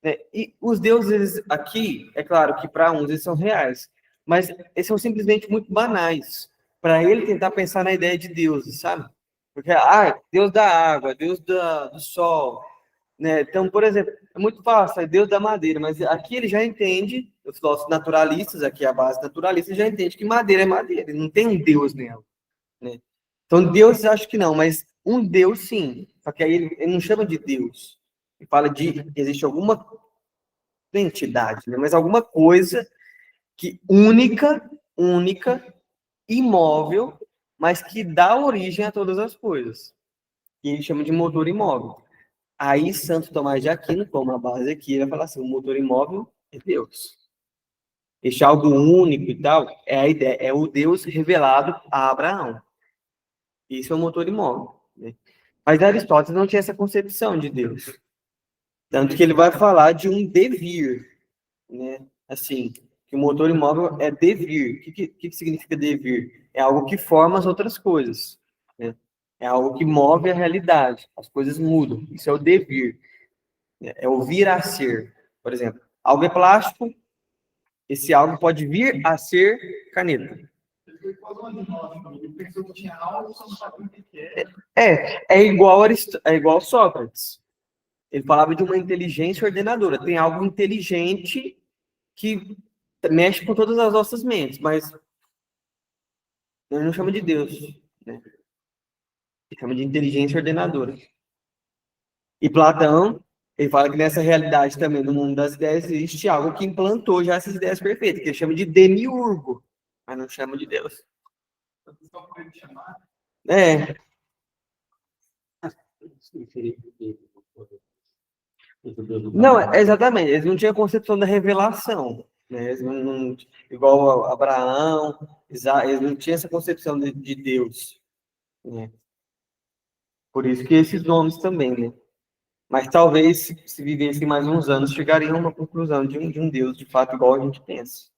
Né? E os deuses aqui, é claro que para uns eles são reais, mas eles são simplesmente muito banais. Para ele tentar pensar na ideia de deuses, sabe? Porque, Deus da água, Deus do sol. Né? Então, por exemplo, é muito fácil, é Deus da madeira, mas aqui ele já entende, os nossos naturalistas, aqui a base naturalista, já entende que madeira é madeira, não tem um Deus nela. Né? Então, Deus, acho que não, mas um Deus, sim. Só que aí ele não chama de Deus. Ele fala de existe alguma entidade, né? Mas alguma coisa que única, imóvel, mas que dá origem a todas as coisas. E ele chama de motor imóvel. Aí, Santo Tomás de Aquino, como a base aqui, ele vai falar assim, o motor imóvel é Deus. Este algo único e tal, é a ideia, é o Deus revelado a Abraão. Isso é o motor imóvel. Né? Mas Aristóteles não tinha essa concepção de Deus. Tanto que ele vai falar de um devir. Né? Assim, que o motor imóvel é devir. O que significa devir? É algo que forma as outras coisas. Né? É algo que move a realidade. As coisas mudam. Isso é o devir. É o vir a ser. Por exemplo, algo é plástico, esse algo pode vir a ser caneta. É igual Sócrates. Ele falava de uma inteligência ordenadora. Tem algo inteligente que mexe com todas as nossas mentes, mas ele não chama de Deus. né? Que chama de inteligência ordenadora. E Platão, ele fala que nessa realidade também, no mundo das ideias, existe algo que implantou já essas ideias perfeitas, que ele chama de demiurgo, mas não chama de Deus. Só por ele chamar. É, não, exatamente, eles não tinham a concepção da revelação, né? Eles igual Abraão, eles não tinham essa concepção de Deus, né? Por isso que esses nomes também, né? Mas talvez, se vivessem mais uns anos, chegariam a uma conclusão de um Deus, de fato, igual a gente pensa,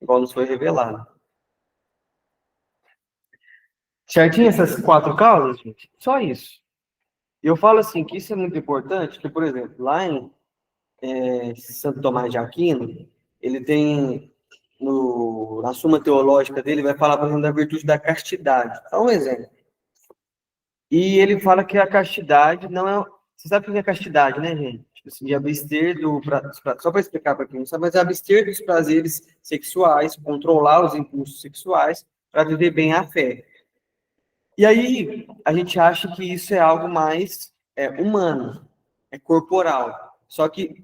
igual nos foi revelado. Certinho essas 4 causas, gente? Só isso. E eu falo assim, que isso é muito importante, que, por exemplo, lá em Santo Tomás de Aquino, ele tem, na Suma Teológica dele, vai falar, por exemplo, da virtude da castidade. Dá um exemplo. E ele fala que a castidade não é... Você sabe o que é castidade, né, gente? Tipo assim, de abster só para explicar para quem não sabe, mas abster dos prazeres sexuais, controlar os impulsos sexuais, para viver bem a fé. E aí, a gente acha que isso é algo mais humano, é corporal. Só que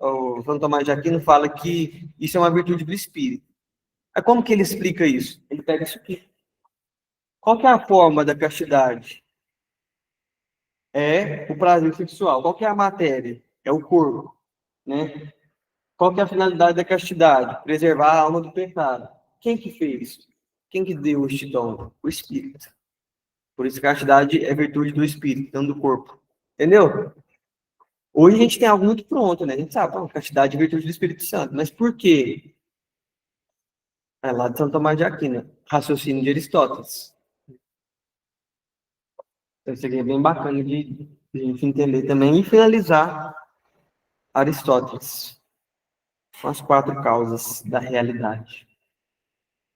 o Santo Tomás de Aquino fala que isso é uma virtude do espírito. Aí como que ele explica isso? Ele pega isso aqui. Qual que é a forma da castidade? É o prazer sexual. Qual que é a matéria? É o corpo, né? Qual que é a finalidade da castidade? Preservar a alma do pecado. Quem que fez? Quem que deu este dom? O Espírito. Por isso, castidade é virtude do Espírito, não do corpo. Entendeu? Hoje a gente tem algo muito pronto, né? A gente sabe, castidade é virtude do Espírito Santo. Mas por quê? É lá de Santo Tomás de Aquino, raciocínio de Aristóteles. Então, isso aqui é bem bacana de a gente entender também e finalizar Aristóteles com as 4 causas da realidade.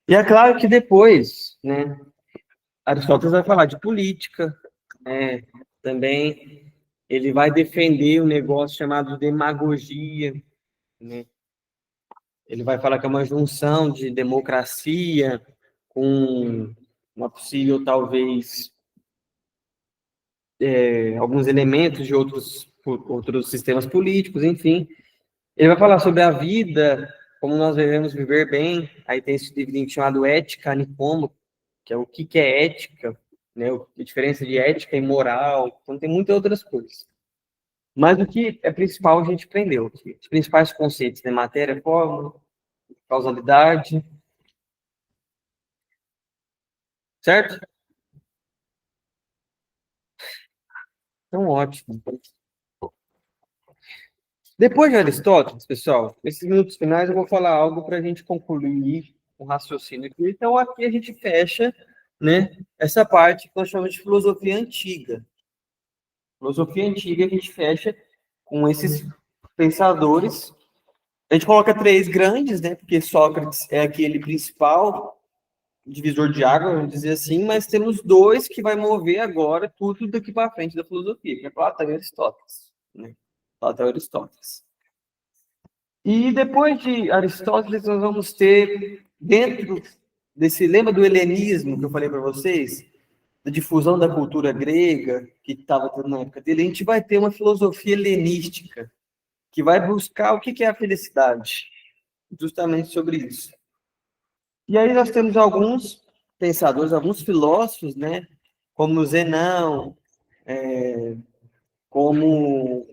E é claro que depois, né, Aristóteles vai falar de política, também ele vai defender um negócio chamado demagogia, né? Ele vai falar que é uma junção de democracia com uma possível, talvez, alguns elementos de outros sistemas políticos, enfim. Ele vai falar sobre a vida, como nós devemos viver bem. Aí tem esse livro chamado Ética Nicomo, que é o que é ética, né? A diferença de ética e moral. Então tem muitas outras coisas. Mas o que é principal a gente aprendeu aqui. Os principais conceitos, né? Matéria, forma, causalidade. Certo? Então, ótimo. Depois de Aristóteles, pessoal, nesses minutos finais eu vou falar algo para a gente concluir o raciocínio aqui. Então, aqui a gente fecha, né, essa parte que nós chamamos de filosofia antiga. Filosofia antiga a gente fecha com esses pensadores. A gente coloca 3 grandes, né, porque Sócrates é aquele principal divisor de água, vamos dizer assim, mas temos 2 que vai mover agora tudo daqui para frente da filosofia, que é Platão e Aristóteles, né? Platão e Aristóteles. E depois de Aristóteles, nós vamos ter, dentro desse, lembra do helenismo que eu falei para vocês? Da difusão da cultura grega, que estava tendo na época dele, a gente vai ter uma filosofia helenística, que vai buscar o que é a felicidade, justamente sobre isso. E aí nós temos alguns pensadores, alguns filósofos, né, como Zenão, como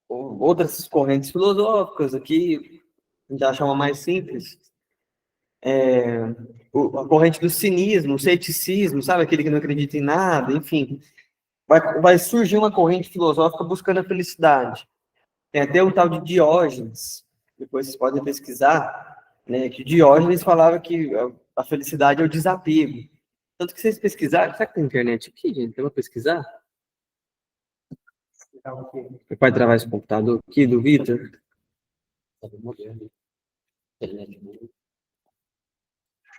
outras correntes filosóficas aqui, a gente acha uma mais simples, a corrente do cinismo, o ceticismo, sabe, aquele que não acredita em nada, enfim, vai surgir uma corrente filosófica buscando a felicidade. Tem até o tal de Diógenes, depois vocês podem pesquisar, né, que Diógenes falava que a felicidade é o desapego. Tanto que vocês pesquisaram, será que tem internet aqui, gente? Eu vou pesquisar? Meu pai travar esse computador aqui do Vitor.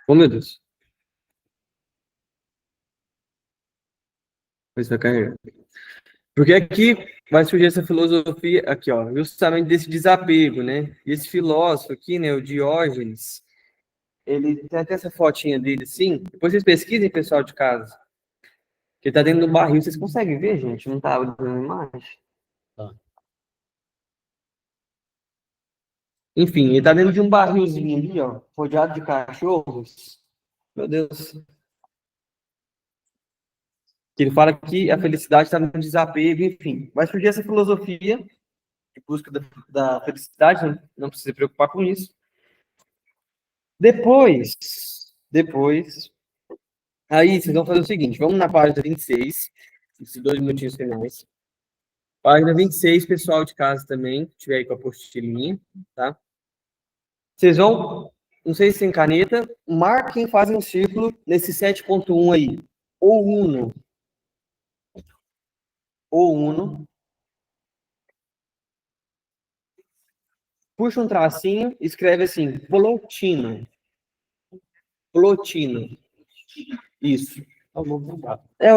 Oh, meu Deus. Vai carregar. Porque aqui vai surgir essa filosofia, aqui, ó, justamente desse desapego, né? E esse filósofo aqui, né, o Diógenes, ele tem até essa fotinha dele, assim. Depois vocês pesquisem, pessoal de casa. Que ele tá dentro do barril. Vocês conseguem ver, gente? Não tá dando imagem. Tá. Enfim, ele tá dentro de um barrilzinho ali, ó. Rodeado de cachorros. Meu Deus. Que ele fala que a felicidade está no desapego, enfim. Vai surgir essa filosofia de busca da felicidade, não precisa se preocupar com isso. Depois, aí vocês vão fazer o seguinte, vamos na página 26, esses 2 minutinhos finais. Página 26, pessoal de casa também, que tiver aí com a apostilinha, tá? Vocês vão, não sei se tem caneta, marquem, fazem um círculo nesse 7.1 aí, ou uno. Puxa um tracinho, escreve assim, plotino. Isso. O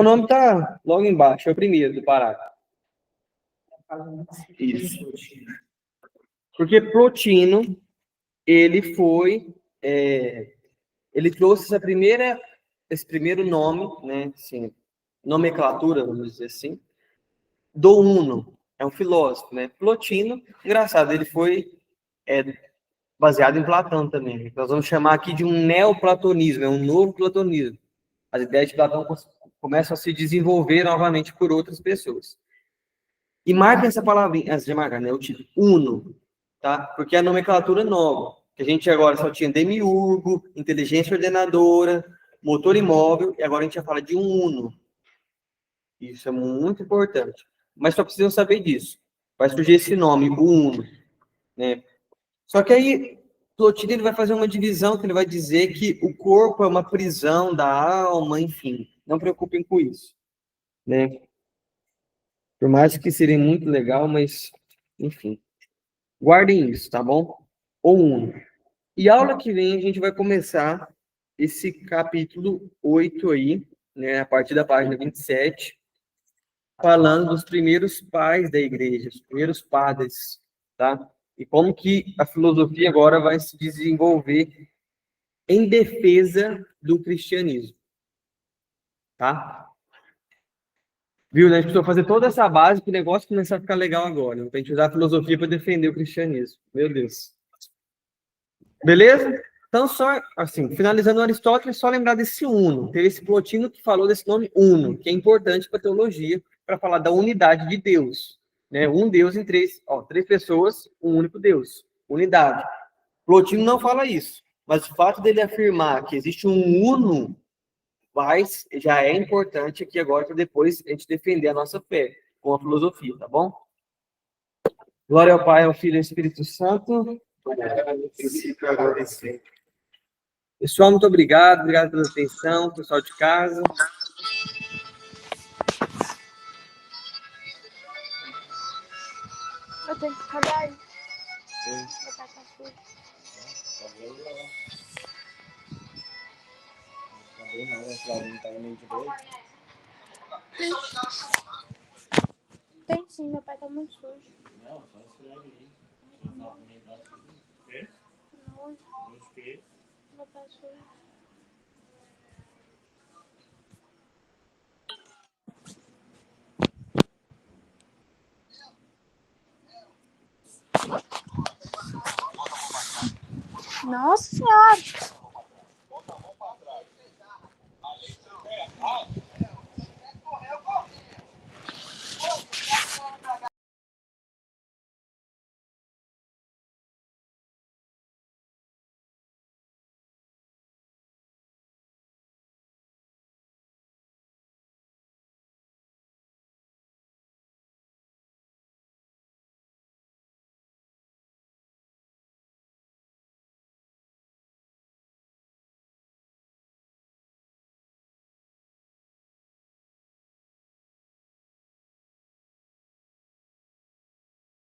nome tá logo embaixo, é o primeiro do parágrafo. Isso. Porque Plotino, ele foi, ele trouxe esse primeiro nome, né, assim, nomenclatura, vamos dizer assim, do Uno. É um filósofo, né? Plotino, engraçado, ele foi baseado em Platão também. Nós vamos chamar aqui de um neoplatonismo, é um novo platonismo. As ideias de Platão começam a se desenvolver novamente por outras pessoas. E marquem essa palavrinha, antes de marcar, né? O título, uno, tá? Porque é a nomenclatura nova, que a gente agora só tinha demiurgo, inteligência ordenadora, motor imóvel, e agora a gente já fala de um uno. Isso é muito importante. Mas só precisam saber disso. Vai surgir esse nome, o uno, né? Só que aí, Plotino ele vai fazer uma divisão que ele vai dizer que o corpo é uma prisão da alma, enfim. Não preocupem com isso, né? Por mais que seria muito legal, mas, enfim. Guardem isso, tá bom? Ou um. E aula que vem a gente vai começar esse capítulo 8 aí, né? A partir da página 27, falando dos primeiros pais da igreja, os primeiros padres, tá? E como que a filosofia agora vai se desenvolver em defesa do cristianismo. Tá? Viu, né? A gente precisou fazer toda essa base para o negócio começar a ficar legal agora. Para a gente usar a filosofia para defender o cristianismo. Meu Deus. Beleza? Então, só, assim, finalizando Aristóteles, só lembrar desse uno. Teve esse Plotino que falou desse nome uno, que é importante para a teologia, para falar da unidade de Deus. Né? Um Deus em três pessoas, um único Deus. Unidade. Plotino não fala isso, mas o fato dele afirmar que existe um uno já é importante aqui agora para depois a gente defender a nossa fé com a filosofia, tá bom? Glória ao Pai, ao Filho e ao Espírito Santo. Pessoal, muito obrigado pela atenção, pessoal de casa. Eu tenho que acabar aí. Meu pai tá sujo. Tem sim, meu pai tá muito sujo. Não, só escreve aí. Não. Meu pai é sujo. Nossa Senhora!